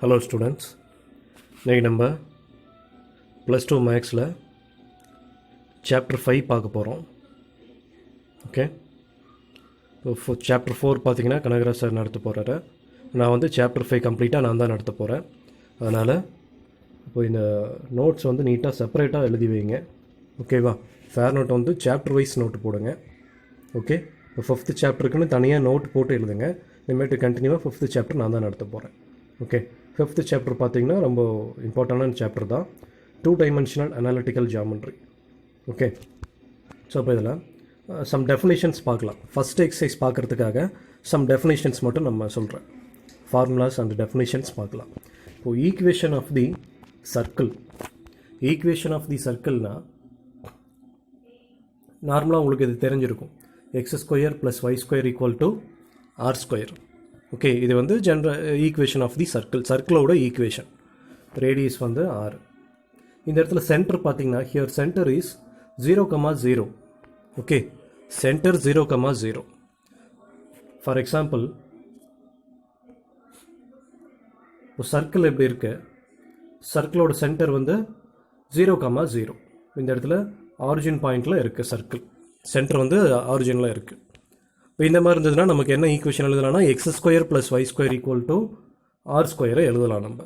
Hello students, இன்றைக்கி நம்ம +2 மேக்ஸில் சாப்டர் 5 பார்க்க போகிறோம். ஓகே, இப்போ சாப்டர் 4 பார்த்தீங்கன்னா கனகராஜ் சார் நடத்த போகிறாரு. நான் வந்து சாப்டர் 5 கம்ப்ளீட்டாக நான் தான் நடத்த போகிறேன். அதனால் இப்போ இந்த நோட்ஸ் வந்து நீட்டாக செப்பரேட்டாக எழுதி வைங்க. ஓகேவா? ஃபேர் நோட் வந்து சாப்டர் வைஸ் நோட்டு போடுங்க. ஓகே, இப்போ 5th சாப்டருக்குன்னு தனியாக நோட் போட்டு எழுதுங்க. இனிமேட்டு கண்டினியூவாக 5th சாப்டர் நான் தான் நடத்த போகிறேன். ஓகே, 5th சாப்டர் பார்த்தீங்கன்னா ரொம்ப இம்பார்ட்டண்டான சாப்டர் தான், 2 dimensional analytical geometry. Okay, so இப்போ இதில் சம் டெஃபினேஷன்ஸ் பார்க்கலாம். ஃபஸ்ட் எக்ஸசைஸ் பார்க்குறதுக்காக சம் டெஃபினேஷன்ஸ் மட்டும் நம்ம சொல்கிறேன். ஃபார்முலாஸ் அண்ட் டெஃபினேஷன்ஸ் பார்க்கலாம். இப்போது ஈக்குவேஷன் ஆஃப் தி சர்க்கிள்னால் நார்மலாக உங்களுக்கு இது தெரிஞ்சிருக்கும். x² + y² = r². ஓகே, இது வந்து ஈக்குவேஷன் ஆஃப் தி சர்க்கிளோட ஈக்குவேஷன். ரேடியஸ் வந்து r. இந்த இடத்துல சென்டர் பார்த்தீங்கன்னா here centre is 0,0. Okay, centre 0,0. For example, இப்போ சர்க்கிள் எப்படி இருக்கு, சர்க்கிளோட சென்டர் வந்து 0,0. இந்த இடத்துல ஆரிஜின் பாயிண்டில் இருக்குது சர்க்கிள், சென்டர் வந்து ஆரிஜினில் இருக்குது. இப்போ இந்த மாதிரி இருந்ததுன்னா நமக்கு என்ன ஈக்குவேஷன் எழுதலாம்னா x² + y² = r² எழுதலாம் நம்ம.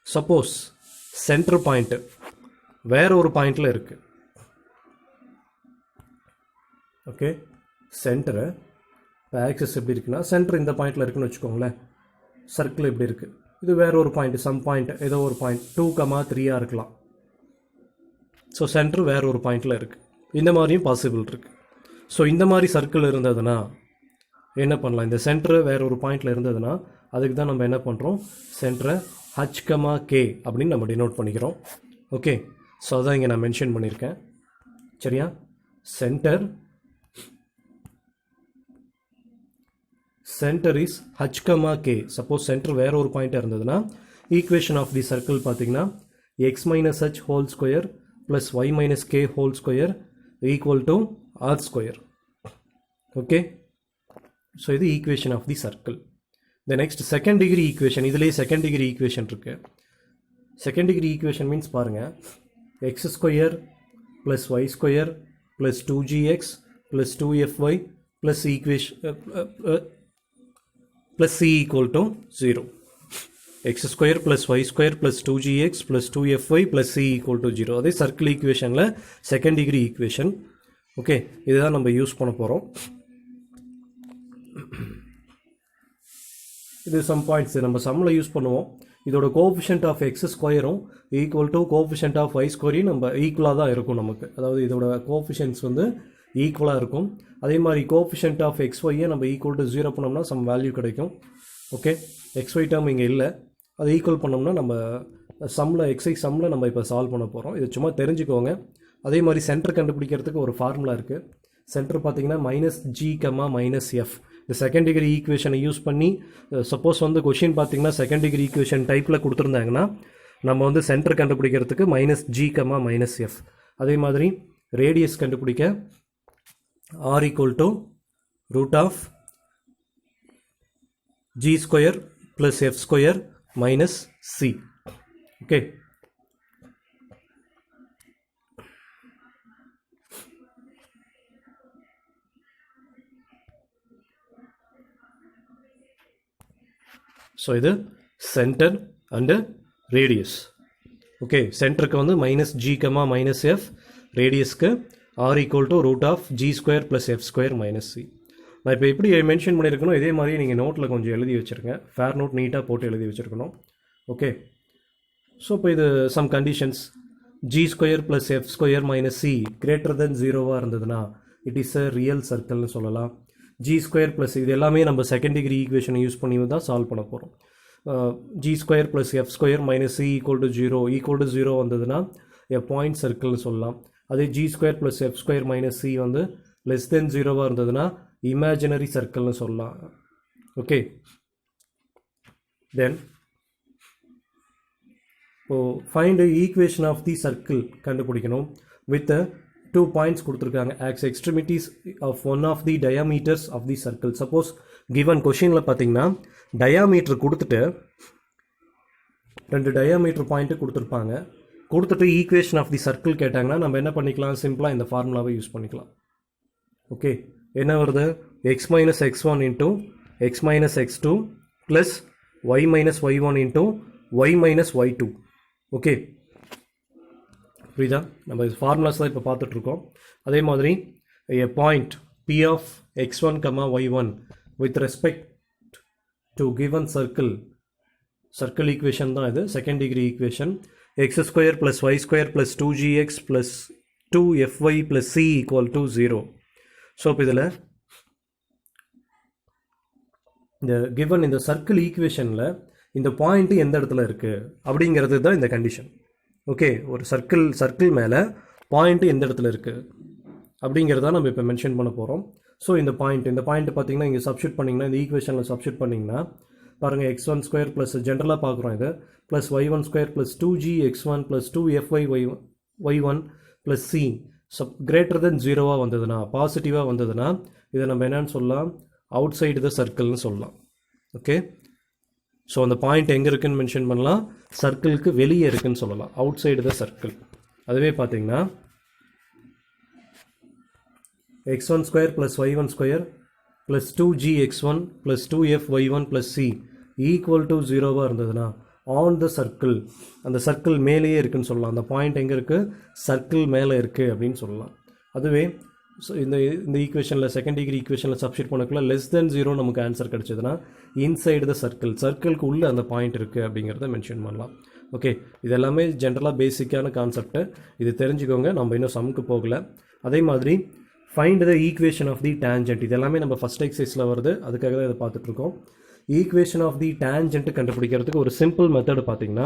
சப்போஸ் சென்டர் பாயிண்ட்டு வேற ஒரு பாயிண்டில் இருக்குது. ஓகே, சென்டரு இப்போ ஆக்சஸ் எப்படி இருக்குன்னா சென்டர் இந்த பாயிண்டில் இருக்குன்னு வச்சுக்கோங்களேன். சர்க்கிள் எப்படி இருக்குது, இது வேற ஒரு பாயிண்ட், சம் பாயிண்ட், ஏதோ ஒரு பாயிண்ட் 2,3 இருக்கலாம். ஸோ சென்டர் வேற ஒரு பாயிண்டில் இருக்குது. இந்த மாதிரியும் பாசிபிள் இருக்குது. ஸோ இந்த மாதிரி சர்க்கிள் இருந்ததுன்னா என்ன பண்ணலாம், இந்த சென்டர் வேற ஒரு பாயிண்டில் இருந்ததுன்னா அதுக்கு தான் நம்ம என்ன பண்ணுறோம், சென்டரை h, k அப்படின்னு நம்ம டினோட் பண்ணிக்கிறோம். ஓகே, ஸோ அதான் இங்கே நான் மென்ஷன் பண்ணியிருக்கேன். சரியா? Centre is h, k. Suppose centre வேற ஒரு பாயிண்ட்டாக இருந்ததுன்னா ஈக்குவேஷன் ஆஃப் தி சர்க்கிள் பார்த்தீங்கன்னா x - h² + y - k² = r². Okay, so இது equation of the circle. The next second degree equation. இதுலேயே செகண்ட் டிகிரி ஈக்குவேஷன் இருக்குது. செகண்ட் டிகிரி ஈக்குவேஷன் மீன்ஸ் பாருங்கள், x² + y² + 2gx + 2fy + equation c = 0. x² + y² + 2gx + 2fy + c = 0. அதே circle ஈக்குவேஷனில் second degree equation. Okay, இதுதான் நம்ம use பண்ண போகிறோம். இது சம் பாயிண்ட்ஸ் நம்ம சம்மில் யூஸ் பண்ணுவோம். இதோட coefficient of x² equal to coefficient of y² நம்ம ஈக்குவலாக தான் இருக்கும் நமக்கு. அதாவது இதோட கோஎஃபிஷியன்ட்ஸ் வந்து ஈக்குவலாக இருக்கும். அதே மாதிரி கோஎஃபிஷியன்ட் ஆஃப் xy நம்ம ஈக்குவல் டு 0 பண்ணோம்னா சம் வேல்யூ கிடைக்கும். ஓகே, xy டேர்ம் இங்கே இல்லை, அதை ஈக்குவல் பண்ணோம்னா நம்ம எக்ஸைஸ் சம்மில் நம்ம இப்போ சால்வ் பண்ண போகிறோம். இது சும்மா தெரிஞ்சுக்கோங்க. அதே மாதிரி சென்டர் கண்டுபிடிக்கிறதுக்கு ஒரு ஃபார்முலா இருக்குது. சென்டர் பார்த்தீங்கன்னா -g, -f. இந்த செகண்ட் டிகிரி ஈக்குவேஷனை யூஸ் பண்ணி சப்போஸ் வந்து கொஷின் பார்த்தீங்கன்னா செகண்ட் டிகிரி ஈக்குவேஷன் டைப்பில் கொடுத்துருந்தாங்கன்னா நம்ம வந்து சென்டர் கண்டுபிடிக்கிறதுக்கு -g, -f. அதே மாதிரி ரேடியஸ் கண்டுபிடிக்க r = √g² + f² - c. Okay, so இது சென்டர் அண்டு ரேடியஸ். ஓகே, சென்டருக்கு வந்து -g, -f, ரேடியஸ்க்கு r = √g² + f² - c. நான் இப்போ எப்படி மென்ஷன் பண்ணியிருக்கணும் இதே மாதிரி நீங்கள் நோட்டில் கொஞ்சம் எழுதி வச்சுருங்க. ஃபேர் நோட் நீட்டாக போட்டு எழுதி வச்சுருக்கணும். ஓகே, ஸோ இப்போ இது some conditions. g² + f² - c > 0 இருந்ததுன்னா இட் இஸ் அ ரியல் சர்க்கிள்னு சொல்லலாம். g² + இது எல்லாமே நம்ம செகண்ட் டிகிரி ஈக்குவேஷனை யூஸ் பண்ணி தான் சால்வ் பண்ண போகிறோம். g² + f² - c = 0 வந்ததுன்னா எ பாயிண்ட் சர்க்கிள்னு சொல்லலாம். அதே g² + f² - c வந்து <0 இருந்ததுன்னா இமேஜினரி சர்க்கிள்னு சொல்லலாம். ஓகே, தென் இப்போது find equation of the circle கண்டுபிடிக்கணும். வித் 2 points கொடுத்துருக்காங்க. as extremities of one of the diameters of the circle. Suppose given questionல பார்த்தீங்கன்னா diameter கொடுத்துட்டு 2 டயாமீட்டர் பாயிண்ட்டு கொடுத்துருப்பாங்க. கொடுத்துட்டு ஈக்குவேஷன் ஆஃப் தி சர்க்கிள் கேட்டாங்கன்னா நம்ம என்ன பண்ணிக்கலாம், சிம்பிளாக இந்த ஃபார்முலாவை யூஸ் பண்ணிக்கலாம். ஓகே, என்ன வருது, x minus x one into x minus x two plus y minus y one into y minus y two. Okay, புரியுதா? நம்ம ஃபார்முலாஸ் தான் இப்போ பார்த்துட்ருக்கோம். அதே மாதிரி a point p of x1 comma y1 with respect to given circle equation தான் இது, second degree equation, x square plus y square plus 2gx plus 2fy plus c equal to 0. So இப்போ இதில் இந்த given இந்த circle ஈக்குவேஷனில் இந்த point எந்த இடத்துல இருக்குது அப்படிங்கிறது தான் இந்த கண்டிஷன். ஓகே, ஒரு சர்க்கிள் மேலே பாயிண்ட்டு எந்த இடத்துல இருக்குது அப்படிங்கிறத நம்ம இப்போ மென்ஷன் பண்ண போகிறோம். ஸோ இந்த பாயிண்ட் பார்த்தீங்கன்னா இங்கே சப்ஸ்டியூட் பண்ணிங்கன்னா, இந்த ஈக்குவேஷனில் சப்ஸ்டியூட் பண்ணிங்கன்னா பாருங்கள், எக்ஸ் ஒன் ஸ்கொயர் ப்ளஸ் ஜென்ரலாக பார்க்குறோம் இது, plus y one square plus 2g x1 plus 2fy y1 plus c greater than 0வாக வந்ததுன்னா, பாசிட்டிவாக வந்ததுன்னா இதை நம்ம என்னன்னு சொல்லலாம், அவுட் சைடு த சர்க்கிள்னு சொல்லலாம். ஓகே, ஸோ அந்த பாயிண்ட் எங்கே இருக்குதுன்னு மென்ஷன் பண்ணலாம், சர்க்கிளுக்கு வெளியே இருக்குதுன்னு சொல்லலாம், அவுட் சைடு த சர்க்கிள். அதுவே பார்த்தீங்கன்னா x1 square plus y1 square plus 2g x1 plus 2f y1 plus c equal to 0வாக இருந்ததுன்னா ஆன் த சர்க்கிள், அந்த சர்க்கிள் மேலேயே இருக்குன்னு சொல்லலாம். அந்த பாயிண்ட் எங்கே இருக்குது, சர்க்கிள் மேலே இருக்குது அப்படின்னு சொல்லலாம். அதுவே இந்த ஈக்குவேஷனில் செகண்ட் டிகிரி ஈக்குவேஷனில் சப்ஸ்டியூட் பண்ணக்குள்ள லெஸ் தென் 0 நமக்கு ஆன்சர் கிடச்சதுன்னா இன்சைடு த சர்க்கிளுக்கு உள்ளே அந்த பாயிண்ட் இருக்குது அப்படிங்கிறத மென்ஷன் பண்ணலாம். ஓகே, இது எல்லாமே ஜென்ரலாக பேசிக்கான கான்செப்ட்டு, இது தெரிஞ்சுக்கோங்க. நம்ம இன்னும் சம்முக்கு போகலை. அதே மாதிரி find the equation of the tangent, இது எல்லாமே நம்ம ஃபஸ்ட் எக்ஸசைஸில் வருது, அதுக்காக தான் இதை பார்த்துட்ருக்கோம். ஈக்குவேஷன் ஆஃப் தி டேஞ்சன்ட் கண்டுபிடிக்கிறதுக்கு ஒரு சிம்பிள் மெத்தட் பார்த்தீங்கன்னா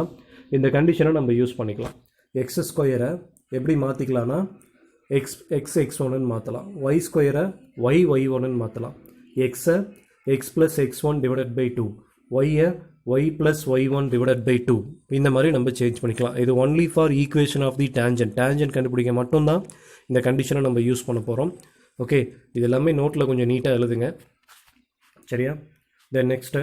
இந்த கண்டிஷனை நம்ம யூஸ் பண்ணிக்கலாம். எக்ஸ் ஸ்கொயரை எப்படி மாற்றிக்கலாம்னா எக்ஸ் ஒன்னு மாற்றலாம், ஒய் ஸ்கொயரை ஒய் ஒன்னு மாற்றலாம், எக்ஸை x plus x one divided by 2, ஒய்யை y plus y one divided by 2, இந்த மாதிரி நம்ம சேஞ்ச் பண்ணிக்கலாம். இது only for equation of the tangent கண்டுபிடிக்க மட்டும்தான் இந்த கண்டிஷனை நம்ம யூஸ் பண்ண போகிறோம். ஓகே, இது எல்லாமே நோட்டில் கொஞ்சம் நீட்டாக எழுதுங்க, சரியா? Then next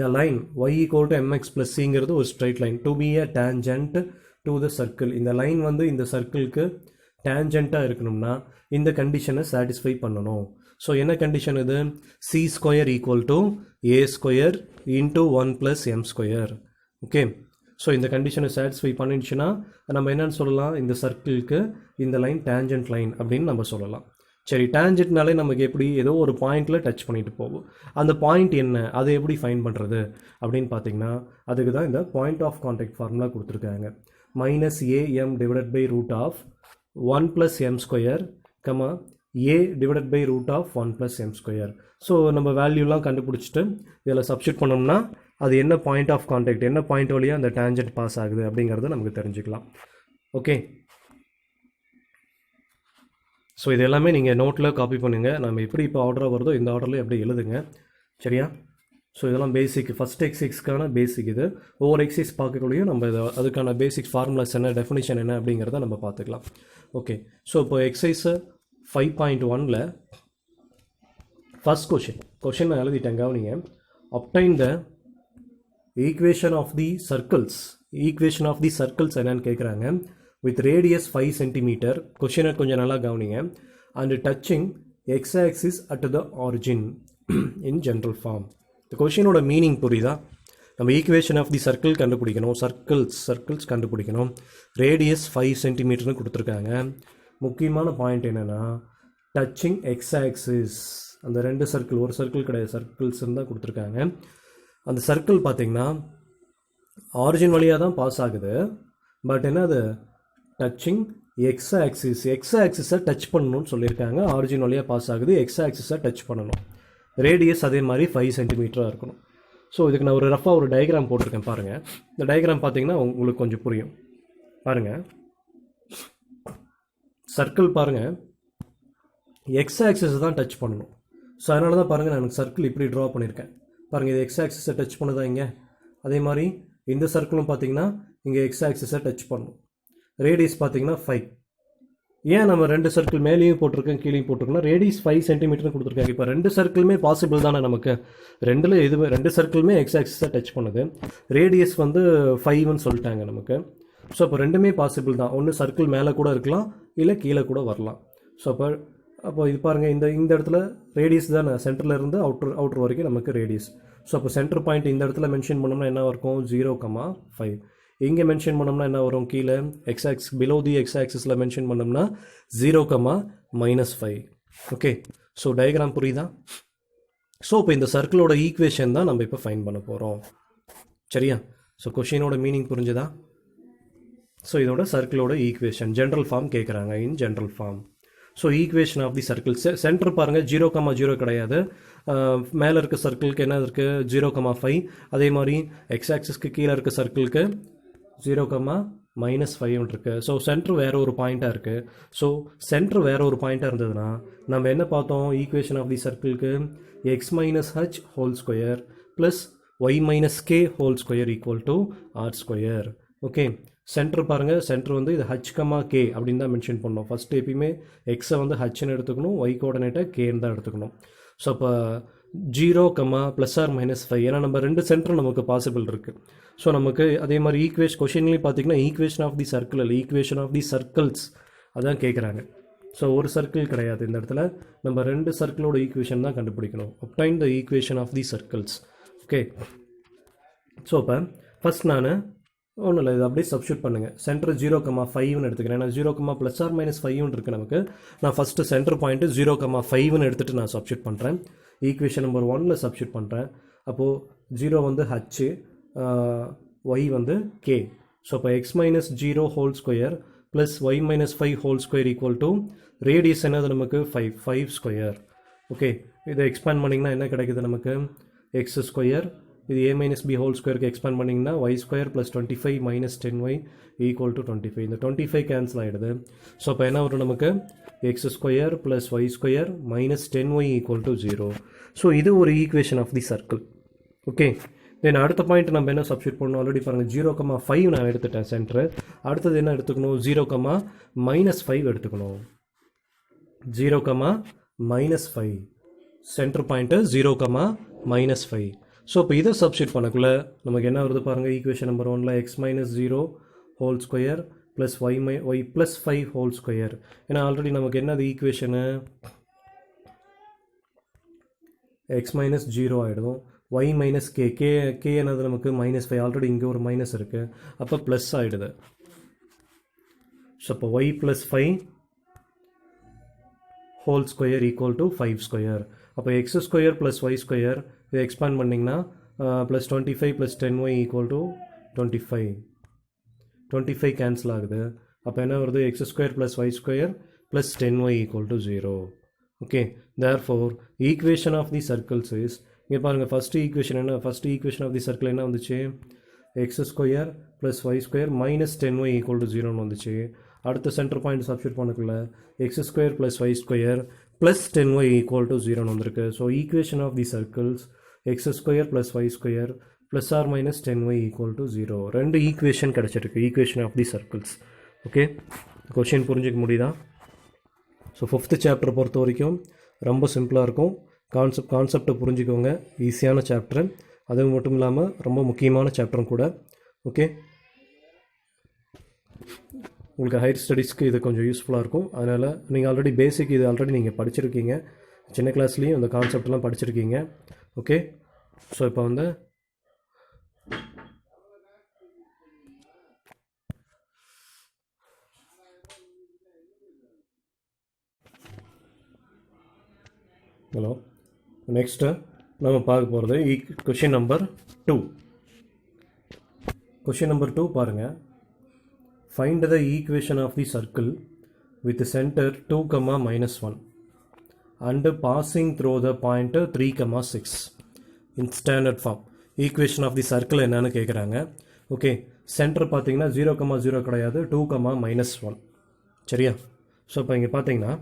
the line y equal to mx plus cங்கிறது ஒரு straight line to be a tangent to the circle. இந்த லைன் வந்து இந்த சர்க்கிளுக்கு டேஞ்சண்ட்டாக இருக்கணும்னா இந்த கண்டிஷனை சாட்டிஸ்ஃபை பண்ணணும். ஸோ என்ன கண்டிஷன் இது, C square equal to A square into 1 + m square. Okay, so இந்த கண்டிஷனை சாட்டிஸ்ஃபை பண்ணிடுச்சுன்னா நம்ம என்னென்னு சொல்லலாம், இந்த சர்க்கிளுக்கு இந்த லைன் டேஞ்சன்ட் லைன் அப்படின்னு நம்ம சொல்லலாம். சரி, டேஞ்சன்ட்னாலே நமக்கு எப்படி, ஏதோ ஒரு பாயிண்டில் டச் பண்ணிட்டு போகும். அந்த பாயிண்ட் என்ன, அதை எப்படி ஃபைண்ட் பண்ணுறது அப்படின்னு பார்த்தீங்கன்னா அதுக்கு தான் இந்த பாயிண்ட் ஆஃப் கான்டாக்ட் ஃபார்முலா கொடுத்துருக்காங்க. -am divided by root of 1 + m square comma a divided by root of 1 + m square. So நம்ம வேல்யூலாம் கண்டுபிடிச்சிட்டு இதில் சப்ஸ்டியூட் பண்ணோம்னா அது என்ன பாயிண்ட் ஆஃப் கான்டாக்ட், என்ன பாயிண்ட் வழியாக அந்த டேஞ்சன்ட் பாஸ் ஆகுது அப்படிங்கிறத நமக்கு தெரிஞ்சுக்கலாம். ஓகே, ஸோ இது எல்லாமே நீங்கள் நோட்டில் காப்பி பண்ணுங்கள். நம்ம எப்படி இப்போ ஆர்டராக வருதோ இந்த ஆர்டரில் எப்படி எழுதுங்க, சரியா? ஸோ இதெல்லாம் பேசிக், ஃபஸ்ட் எக்ஸைஸ்க்கான பேசிக். இது ஒவ்வொரு எக்ஸைஸ் பார்க்கக்கூடியும் நம்ம இதை அதுக்கான பேசிக் ஃபார்முலாஸ் என்ன, டெஃபினிஷன் என்ன அப்படிங்கிறத நம்ம பார்த்துக்கலாம். ஓகே, ஸோ இப்போ எக்ஸைஸு 5.1ல் ஃபஸ்ட் கொஷின் நான் எழுதிட்டேன், கவனிங்க. Obtain the equation of the circles என்னன்னு கேட்குறாங்க. with radius 5 cm, கொஷினை கொஞ்சம் நல்லா கவனிங்க. and touching x-axis at the origin in general form. இந்த கொஷினோட மீனிங் புரியுதா? நம்ம ஈக்குவேஷன் ஆஃப் தி சர்க்கிள் கண்டுபிடிக்கணும், சர்க்கிள்ஸ் கண்டுபிடிக்கணும், ரேடியஸ் 5 cm கொடுத்துருக்காங்க. முக்கியமான பாயிண்ட் என்னென்னா டச்சிங் x-axis, அந்த ரெண்டு சர்க்கிள், ஒரு சர்க்கிள் கிடையாது, சர்க்கிள்ஸ் தான் கொடுத்துருக்காங்க. அந்த சர்க்கிள் பார்த்திங்கன்னா ஆரிஜின் வழியாக தான் பாஸ் ஆகுது, பட் என்ன அது டச்சிங் எக்ஸ்-ஆக்சிஸை டச் பண்ணணும்னு சொல்லியிருக்காங்க. ஆரிஜின் வழியாக பாஸ் ஆகுது, எக்ஸ்-ஆக்சிஸை டச் பண்ணணும். ரேடியஸ் அதே மாதிரி 5 cm இருக்கணும். ஸோ இதுக்கு நான் ஒரு ரஃபாக ஒரு டயக்ராம் போட்டிருக்கேன் பாருங்கள். இந்த டயக்ராம் பார்த்தீங்கன்னா உங்களுக்கு கொஞ்சம் புரியும். பாருங்கள், சர்க்கிள் பாருங்கள், எக்ஸ்-ஆக்சிஸை தான் டச் பண்ணணும். ஸோ அதனால தான் பாருங்கள் நான் சர்க்கிள் இப்படி ட்ரா பண்ணியிருக்கேன். பாருங்கள், இது எக்ஸ்-ஆக்சிஸை டச் பண்ணுதா இங்கே, அதே மாதிரி இந்த சர்க்கிளும் பார்த்தீங்கன்னா இங்கே எக்ஸ்-ஆக்சிஸை டச் பண்ணணும். ரேடியஸ் பார்த்தீங்கன்னா 5. ஏன் நம்ம ரெண்டு சர்க்கிள் மேலேயும் போட்டிருக்கோம் கீழேயும் போட்டிருக்கோம்னா ரேடியஸ் 5 சென்டிமீட்டர் கொடுத்துருக்காங்க. இப்போ ரெண்டு சர்க்கிளுமே பாசிபிள் தானே நமக்கு, ரெண்டு சர்க்கிளுமே எக்ஸ் ஆக்சிஸை டச் பண்ணுது, ரேடியஸ் வந்து 5ன்னு சொல்லிட்டாங்க நமக்கு. ஸோ அப்போ ரெண்டுமே பாசிபிள் தான், ஒன்று சர்க்கிள் மேலே கூட இருக்கலாம் இல்லை கீழே கூட வரலாம். ஸோ அப்போ இது பாருங்கள், இந்த இடத்துல ரேடியஸ் தானே, சென்டரில் இருந்து அவுட்ரு வரைக்கும் நமக்கு ரேடியஸ். ஸோ அப்போ சென்டர் பாயிண்ட் இந்த இடத்துல மென்ஷன் பண்ணோம்னா என்ன இருக்கும், 0,5. இங்கே மென்ஷன் பண்ணோம்னா என்ன வரும், கீழே பிலோ தி எக்ஸ் ஆக்சிஸில் மென்ஷன் பண்ணோம்னா 0,-5. ஓகே, ஸோ டயக்ராம் புரியுதா? ஸோ இப்போ இந்த சர்க்கிளோட ஈக்குவேஷன் தான் நம்ம இப்போ ஃபைன் பண்ண போகிறோம். சரியா? ஸோ கொஷினோட மீனிங் புரிஞ்சுதா? ஸோ இதோட சர்க்கிளோட ஈக்குவேஷன் ஜென்ரல் ஃபார்ம் கேட்குறாங்க, in general form. So equation of the circle, centre பாருங்கள் 0,0 கிடையாது, மேலே இருக்க சர்க்கிளுக்கு என்ன இருக்குது 0,5. அதே மாதிரி எக்ஸ் ஆக்சிஸ்க்கு கீழே இருக்க சர்க்கிளுக்கு 0,-5 இருக்குது. ஸோ சென்டர் வேறு ஒரு பாயிண்ட்டாக இருக்குது. ஸோ சென்டர் வேறு ஒரு பாயிண்ட்டாக இருந்ததுன்னா நம்ம என்ன பார்த்தோம், ஈக்குவேஷன் ஆஃப் தி சர்க்கிளுக்கு x-h² plus y-k² = r². Okay, centre பாருங்கள், சென்டர் வந்து இது h, k அப்படின்னு தான் மென்ஷன் பண்ணோம். ஃபஸ்ட்டு எப்பயுமே எக்ஸை வந்து ஹச்ன்னு எடுத்துக்கணும், y கோஆர்டினேட்டை கேன்னு தான் எடுத்துக்கணும். ஸோ அப்போ 0, ±5, ஏன்னா நம்ம ரெண்டு சென்டர் நமக்கு பாசிபிள் இருக்குது. ஸோ நமக்கு அதே மாதிரி கொஷின்லேயும் பார்த்தீங்கன்னா ஈக்குவேஷன் ஆஃப் தி சர்க்கிள் இல்லை, ஈக்குவேஷன் ஆஃப் தி சர்க்கிள்ஸ் அதான் கேட்குறாங்க. ஸோ ஒரு சர்க்கிள் கிடையாது இந்த இடத்துல, நம்ம ரெண்டு சர்க்கிளோட ஈக்குவேஷன் தான் கண்டுபிடிக்கணும். obtain the equation of the circles. Okay, so இப்போ ஃபஸ்ட் நான் ஒன்றும் இல்லை, இது அப்படியே சப்ஸ்டியூட் பண்ணுங்கள். சென்டர் 0,5ன்னு எடுத்துக்கிறேன், ஏன்னா 0,±5 இருக்குது நமக்கு. நான் ஃபஸ்ட்டு சென்டர் பாயிண்ட்டு 0,5ன்னு எடுத்துகிட்டு நான் சப்ஸ்டியூட் பண்ணுறேன். ஈக்குவேஷன் நம்பர் 1ல் சப்ஸ்டியூட் பண்ணுறேன். அப்போது 0 வந்து h, y வந்து k. ஸோ அப்போ x-0² ப்ளஸ் y-5² ரேடியஸ் என்னது நமக்கு 5². ஓகே, இதை எக்ஸ்பேண்ட் பண்ணிங்கன்னா என்ன கிடைக்குது நமக்கு, x². இது a-b² எக்ஸ்பேண்ட் பண்ணிங்கன்னா y² + 25 - 10y = 25. இந்த 25 கேன்சல் ஆகிடுது. ஸோ அப்போ என்ன வரும் நமக்கு, x² + y² - 10y = 0. ஸோ இது ஒரு equation of the circle. Okay, then அடுத்த பாயிண்ட் நம்ம என்ன சப்ஸ்டியூட் பண்ணணும், ஆல்ரெடி பாருங்கள் 0,5 நான் எடுத்துட்டேன் சென்டரு. அடுத்தது என்ன எடுத்துக்கணும், 0,-5 எடுத்துக்கணும். 0,-5 சென்டர் பாயிண்ட்டு 0,-5. ஸோ இப்போ இதை சப்ஸ்டியூட் பண்ணக்குள்ள நமக்கு என்ன வருது பாருங்கள், ஈக்குவேஷன் நம்பர் 1ல் x-0² ப்ளஸ் y + 5². ஏன்னா ஆல்ரெடி நமக்கு என்னது ஈக்குவேஷனு, x-0 ஆகிடும், y - k என்னது நமக்கு -5, ஆல்ரெடி இங்கே ஒரு மைனஸ் இருக்குது, அப்போ ப்ளஸ் ஆகிடுது. ஸோ அப்போ y + 5² = 5². அப்போ x² + y² இதை எக்ஸ்பேண்ட் பண்ணிங்கன்னா ப்ளஸ் 25 + 10y = 25. 25 கேன்சல் ஆகுது. அப்போ என்ன வருது, x² + y² + 10y = 0. Okay, therefore equation of the circles is, இங்கே பாருங்கள் ஃபஸ்ட்டு ஈக்குவேஷன் என்ன, first equation of the circle என்ன வந்துச்சு, x² + y² - 10y = 0ன்னு வந்துச்சு. அடுத்த சென்டர் பாயிண்ட் சப்ஸ்டியூட் பண்ணக்குள்ள x² + y² + 10y = 0ன்னு வந்திருக்கு. So equation of the circles x² + y² ± 10y = 0. ரெண்டு ஈக்குவேஷன் கிடச்சிருக்கு, equation of the circles. Okay, question புரிஞ்சிக்க முடியுதா? ஸோ 5th சாப்டர் பொறுத்த வரைக்கும் ரொம்ப சிம்பிளாக இருக்கும். கான்செப்டை புரிஞ்சுக்கோங்க, ஈஸியான சாப்டர், அது மட்டும் இல்லாமல் ரொம்ப முக்கியமான சாப்டரும் கூட. ஓகே, உங்களுக்கு ஹையர் ஸ்டடீஸ்க்கு இது கொஞ்சம் யூஸ்ஃபுல்லாக இருக்கும். அதனால் நீங்கள் ஆல்ரெடி பேசிக் இது ஆல்ரெடி நீங்கள் படிச்சிருக்கீங்க, சின்ன கிளாஸ்லேயும் இந்த கான்செப்ட்லாம் படிச்சிருக்கீங்க. ஓகே, ஸோ இப்போ வந்து ஹலோ, நெக்ஸ்ட்டு நம்ம பார்க்க போகிறது கொஷின் நம்பர் 2. கொஷின் நம்பர் 2 பாருங்கள். Find the equation of the circle with centre 2, -1 and passing through the point 3, 6 in standard form. Equation of the circle என்னன்னு கேட்குறாங்க. ஓகே, சென்டர் பார்த்தீங்கன்னா 0,0 கிடையாது, 2, -1. சரியா? ஸோ இப்போ இங்கே பார்த்தீங்கன்னா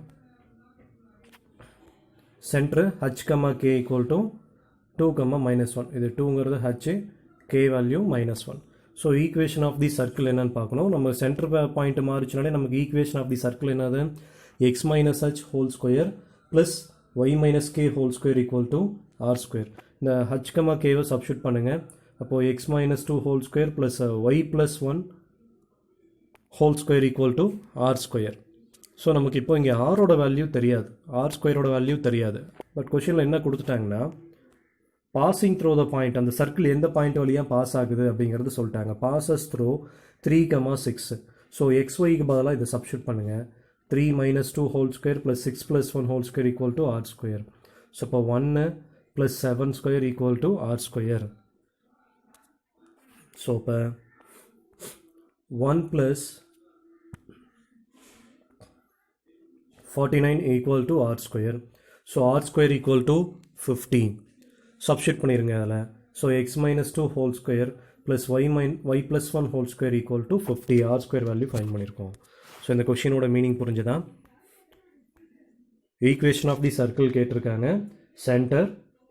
சென்டர் h, k = 2, -1. இது 2ங்கிறது h, k value -1. So equation of the circle என்னன்னு பார்க்கணும். நம்ம சென்டர் பாயிண்ட் மாறிச்சுனாலே நமக்கு ஈக்குவேஷன் ஆஃப் தி சர்க்கிள் என்னது, x minus h whole square plus y minus k whole square equal to r square. இந்த h comma கேவை substitute பண்ணுங்கள். அப்போது x minus 2 whole square plus y plus 1 whole square equal to r square. So நமக்கு இப்போ இங்கே ஆரோட value தெரியாது, R ஸ்கொயரோட வேல்யூ தெரியாது. பட் கொஷினில் என்ன கொடுத்துட்டாங்கன்னா பாசிங் த்ரோ த பாயிண்ட், அந்த சர்க்கிள் எந்த பாயிண்ட் வழியாக பாஸ் ஆகுது அப்படிங்கிறது சொல்லிட்டாங்க. Bosses throw 3,6. ஸோ எக்ஸ்ஒய்க்கு பதிலாக இதை சப்ஸ்டியூட் பண்ணுங்கள். 3 minus 2 whole square plus 6 plus 1 whole square equal to r square. So இப்போ 1 plus 7 square equal to r square. So இப்போ 1 plus 49 equal to r square. So r square equal to 15. Substitute பண்ணிருங்க அதில். So x minus 2 whole square plus y plus 1 whole square equal to 50. r square value find பண்ணிருக்கோம். So இந்த கொஷினோட meaning புரிஞ்சுதா? Equation of the circle கேட்டிருக்காங்க.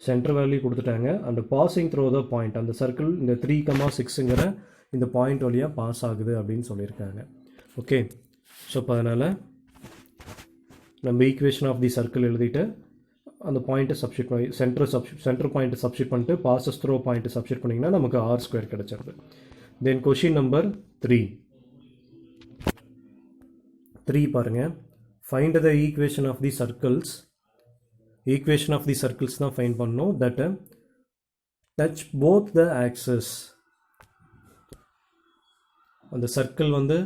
Centre value கொடுத்துட்டாங்க. And passing through the point, அந்த circle இந்த 3,6ங்கிற இந்த பாயிண்ட் வழியாக pass ஆகுது அப்படின்னு சொல்லியிருக்காங்க. ஓகே, ஸோ இப்போ அதனால் நம்ம ஈக்குவேஷன் ஆஃப் தி சர்க்கிள் எழுதிட்டு அந்த பாயிண்ட்டை சப்ஸ்டியூட் பண்ணி சென்டர் பாயிண்ட்டை சப்ஸ்டியூட் பண்ணிட்டு பாசஸ் த்ரோ பாயிண்ட்டை சப்ஸ்டியூட் பண்ணிங்கன்னா நமக்கு ஆர் ஸ்கொயர் கிடச்சிருது. தென் கொஷின் நம்பர் 3 பாருங்கள். Find the equation of the circles. Equation of the circles தான் ஃபைண்ட் பண்ணணும். That touch both the axes. அந்த சர்க்கிள் வந்து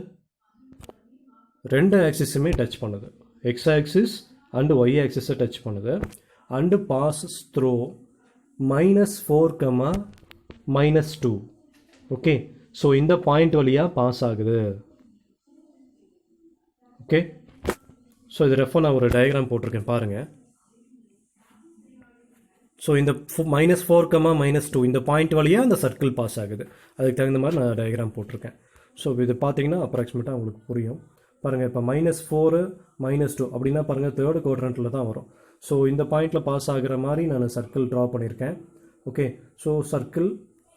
ரெண்டு ஆக்சிஸுமே டச் பண்ணுது, எக்ஸ் ஆக்சிஸ் அண்டு ஒய் ஆக்சிஸை டச் பண்ணுது. And passes through -4, -2. Okay, so இந்த பாயிண்ட் வழியாக பாஸ் ஆகுது. ஓகே, ஸோ இது ரெஃபர் நான் ஒரு டயக்ராம் போட்டிருக்கேன் பாருங்கள். ஸோ இந்த -4, -2 இந்த பாயிண்ட் வழியாக அந்த சர்க்கிள் பாஸ் ஆகுது. அதுக்கு தகுந்த மாதிரி நான் டயக்ராம் போட்டிருக்கேன். ஸோ இது பார்த்தீங்கன்னா அப்ராக்சிமேட்டாக உங்களுக்கு புரியும். பாருங்கள், இப்போ -4, -2 அப்படின்னா பாருங்கள் தேர்டு குவாட்ரண்ட்டில் தான் வரும். ஸோ இந்த பாயிண்டில் பாஸ் ஆகிற மாதிரி நான் சர்க்கிள் ட்ரா பண்ணியிருக்கேன். ஓகே, ஸோ சர்க்கிள்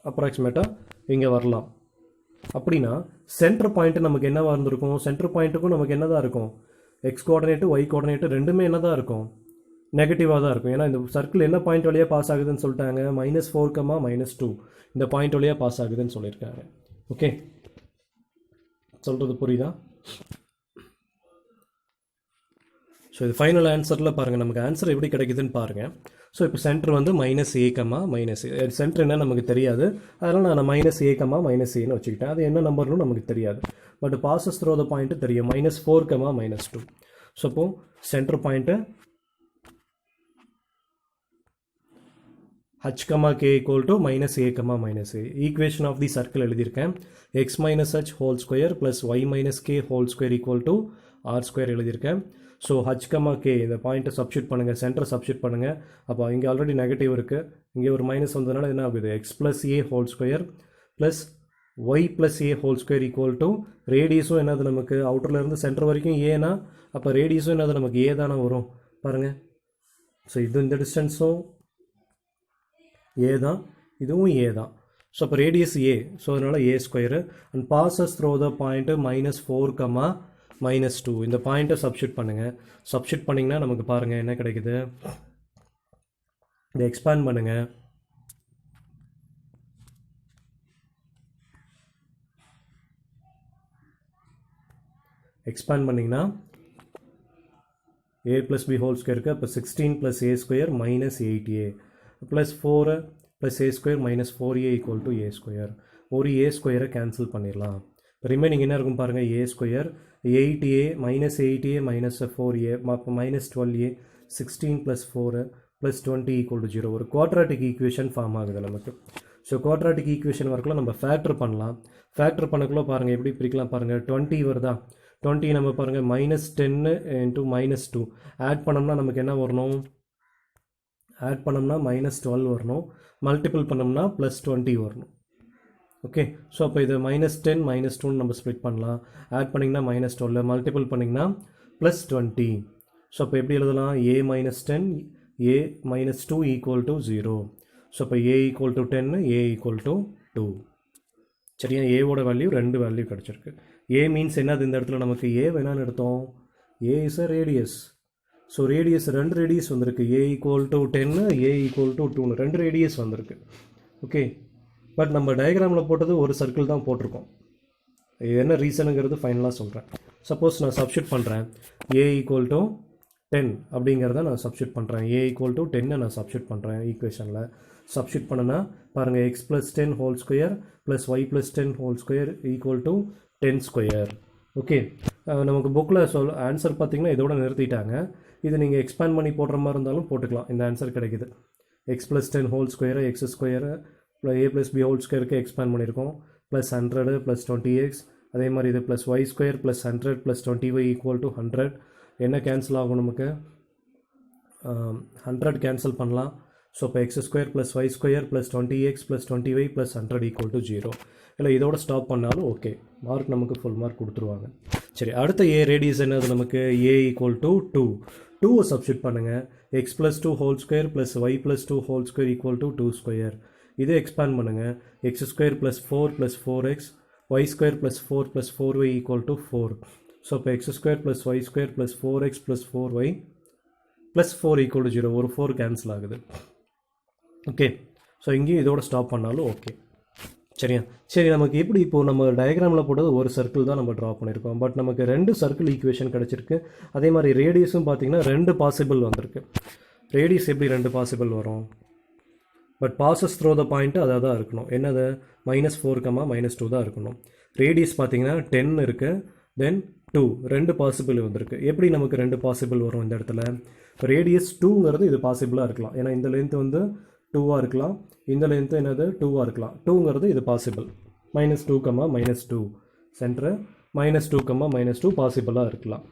அப்ராக்சிமேட்டாக இங்கே வரலாம். அப்படின்னா சென்டர் பாயிண்ட்டு நமக்கு என்னவாக இருந்திருக்கும்? சென்டர் பாயிண்ட்டுக்கும் நமக்கு என்ன தான் இருக்கும்? எக்ஸ் கோஆர்டினேட்டு ஒய் கோஆர்டினேட்டு ரெண்டுமே என்ன தான் இருக்கும்? நெகட்டிவாக தான் இருக்கும். ஏன்னா இந்த சர்க்கிள் என்ன பாயிண்ட் வழியாக பாஸ் ஆகுதுன்னு சொல்லிட்டாங்க, -4, -2 இந்த பாயிண்ட் வழியாக பாஸ் ஆகுதுன்னு சொல்லியிருக்காங்க. ஓகே, சொல்கிறது புரியுதா? ஸோ இது ஃபைனல் ஆன்சரில் பாருங்கள் நமக்கு ஆன்சர் எப்படி கிடைக்குதுன்னு பாருங்கள். ஸோ இப்போ சென்டர் வந்து -a, சென்டர் என்ன நமக்கு தெரியாது, அதனால் நான் -a, -aன்னு வச்சுக்கிட்டேன். அது என்ன நம்பர்னு நமக்கு தெரியாது. But passes through the point தெரியும், -4, -2. ஸோ இப்போ centre point h, k equal to -a, -a. Equation of the circle எழுதியிருக்கேன். x minus h whole square plus y minus k whole square equal to r square எழுதியிருக்கேன். So h, k இந்த பாயிண்ட்டை substitute பண்ணுங்கள், சென்டரை substitute பண்ணுங்கள். அப்போ இங்கே already negative இருக்குது, இங்கே ஒரு மைனஸ் வந்ததுனால என்ன ஆகுது, x plus a whole square plus y plus a whole square equal to ரேடியஸும் என்னது நமக்கு அவுட்டர்லேருந்து சென்டர் வரைக்கும் ஏனா, அப்போ ரேடியஸும் என்னது நமக்கு ஏ தானே வரும் பாருங்கள். ஸோ இது இந்த டிஸ்டன்ஸும் ஏ தான், இதுவும் ஏ தான். ஸோ அப்போ ரேடியஸ் ஏ, ஸோ அதனால் a square. And passes through the point -4, -2 இந்த பாயிண்ட்டை சப்ஸ்டியூட் பண்ணுங்கள். சப்ஸ்டியூட் பண்ணிங்கன்னா நமக்கு பாருங்கள் என்ன கிடைக்குது, இதை எக்ஸ்பேண்ட் பண்ணுங்கள். எக்ஸ்பேண்ட் பண்ணிங்கன்னா a + b ஹோல் ஸ்கொயருக்கு அப்போ 16 + a square -8a plus 4 + a square -4a equal to a square. ஒரு a ஸ்கொயரை கேன்சல் பண்ணிடலாம். ரிமைனிங் என்ன இருக்கும் பாருங்கள், a square 8a -8a -4a அப்போ -12a 16 + 4 + 20 ஈக்குவல் டு 0. ஒரு குவாட்ராட்டிக் ஈக்குவேஷன் ஃபார்ம் ஆகுது நமக்கு. ஸோ குவாட்ராட்டிக் ஈக்குவேஷன் வரக்குள்ள நம்ம ஃபேக்டர் பண்ணலாம். ஃபேக்டர் பண்ணக்குள்ள பாருங்கள் எப்படி பிரிக்கலாம் பாருங்கள், 20 வருதா, 20 நம்ம பாருங்கள் -10 × -2 ஆட் பண்ணோம்னா நமக்கு என்ன வரணும், ஆட் பண்ணோம்னா -12 வரணும், மல்டிபிள் பண்ணோம்னா +20 வரணும். ஓகே, ஸோ அப்போ இது -10 -2 நம்ம ஸ்ப்ளிட் பண்ணலாம். ஆட் பண்ணிங்கன்னா -12, மல்டிபிள் பண்ணிங்கன்னா +20. ஸோ அப்போ எப்படி எழுதலாம், a -10 a -2 equal to 0. So அப்போ a = 10 a = 2. சரியா, ஏவோட வேல்யூ 2 வேல்யூ கிடச்சிருக்கு. ஏ மீன்ஸ் என்னது இந்த இடத்துல நமக்கு ஏ வேணான்னு எடுத்தோம், a is a radius. So radius 2 radius வந்திருக்கு, a equal to 10, a equal to 2, 2 radius வந்திருக்கு. ஓகே, பட் நம்ம டயக்ராமில் போட்டது ஒரு சர்க்கிள் தான் போட்டிருக்கோம். இது என்ன ரீசனுங்கிறது ஃபைனலாக சொல்கிறேன். சப்போஸ் நான் சப்ஸ்டியூட் பண்ணுறேன், ஏ ஈக்குவல் டு 10 அப்படிங்கிறத நான் சப்ஸ்டியூட் பண்ணுறேன், ஏ ஈக்குவல் டு 10 நான் சப்ஸ்டியூட் பண்ணுறேன் ஈக்குவேஷனில். சப்ஸ்டியூட் பண்ணனா பாருங்கள், x plus 10 whole square plus y plus 10 whole square equal to 10 square. Okay, நமக்கு புக்கில் ஆன்சர் பார்த்தீங்கன்னா இதோட நிறுத்திட்டாங்க. இது நீங்கள் எக்ஸ்பேண்ட் பண்ணி போடுற மாதிரி இருந்தாலும் போட்டுக்கலாம், இந்த ஆன்சர் கிடைக்குது. எக்ஸ் ப்ளஸ் 10 ஹோல் ஸ்கொயரை எக்ஸ் ஸ்கொயரை ஏ ப்ளஸ் பி ஹோல் ஸ்கொயருக்கு எக்ஸ்பேண்ட் பண்ணியிருக்கோம், ப்ளஸ் 100 ப்ளஸ் 20x. அதே மாதிரி இது plus y square plus 100 plus 20y equal to 100. என்ன கேன்சல் ஆகும் நமக்கு, 100 கேன்சல் பண்ணலாம். ஸோ இப்போ x square plus y square plus 20x plus 20y plus 100 equal to 0. இல்லை இதோட ஸ்டாப் பண்ணாலும் ஓகே, மார்க் நமக்கு ஃபுல் மார்க் கொடுத்துருவாங்க. சரி, அடுத்த ஏ ரேடியஸ் என்னது நமக்கு, ஏ ஈக்குவல் டு 2. 2 சப்ஸ்டியூட் பண்ணுங்கள், x plus 2 whole square plus y plus 2 whole square equal to 2 square. இதே எக்ஸ்பேண்ட் பண்ணுங்கள், x square plus 4 plus 4x y square plus 4 plus 4y equal to 4. So இப்போ x square plus y square plus 4x plus 4y plus 4 equal to 0. ஒரு 4 cancel ஆகுது. Okay, so இங்கேயும் இதோட stop பண்ணாலும் okay. சரியா, சரி, நமக்கு எப்படி இப்போது நம்ம டயக்ராமில் போட்டது ஒரு சர்க்கிள் தான் நம்ம ட்ரா பண்ணியிருக்கோம், பட் நமக்கு 2 சர்க்கிள் ஈக்குவேஷன் கிடச்சிருக்கு. அதே மாதிரி ரேடியஸும் பார்த்திங்கன்னா 2 பாசிபிள் வந்திருக்கு. ரேடியஸ் எப்படி 2 பாசிபிள் வரும், but passes through the point அதாக தான் இருக்கணும். என்னது, -4, -2 தான் இருக்கணும். ரேடியஸ் பார்த்தீங்கன்னா 10 இருக்குது, தென் 2, 2 பாசிபிள் வந்திருக்கு. எப்படி நமக்கு 2 பாசிபிள் வரும் இந்த இடத்துல, ரேடியஸ் 2ங்கிறது இது பாசிபிளாக இருக்கலாம், ஏன்னா இந்த லென்த் வந்து 2ஆக இருக்கலாம், இந்த லென்த்து என்னது 2ஆக இருக்கலாம். 2ங்கிறது இது பாசிபிள், -2, -2 சென்டர், -2, -2 பாசிபிளாக இருக்கலாம்.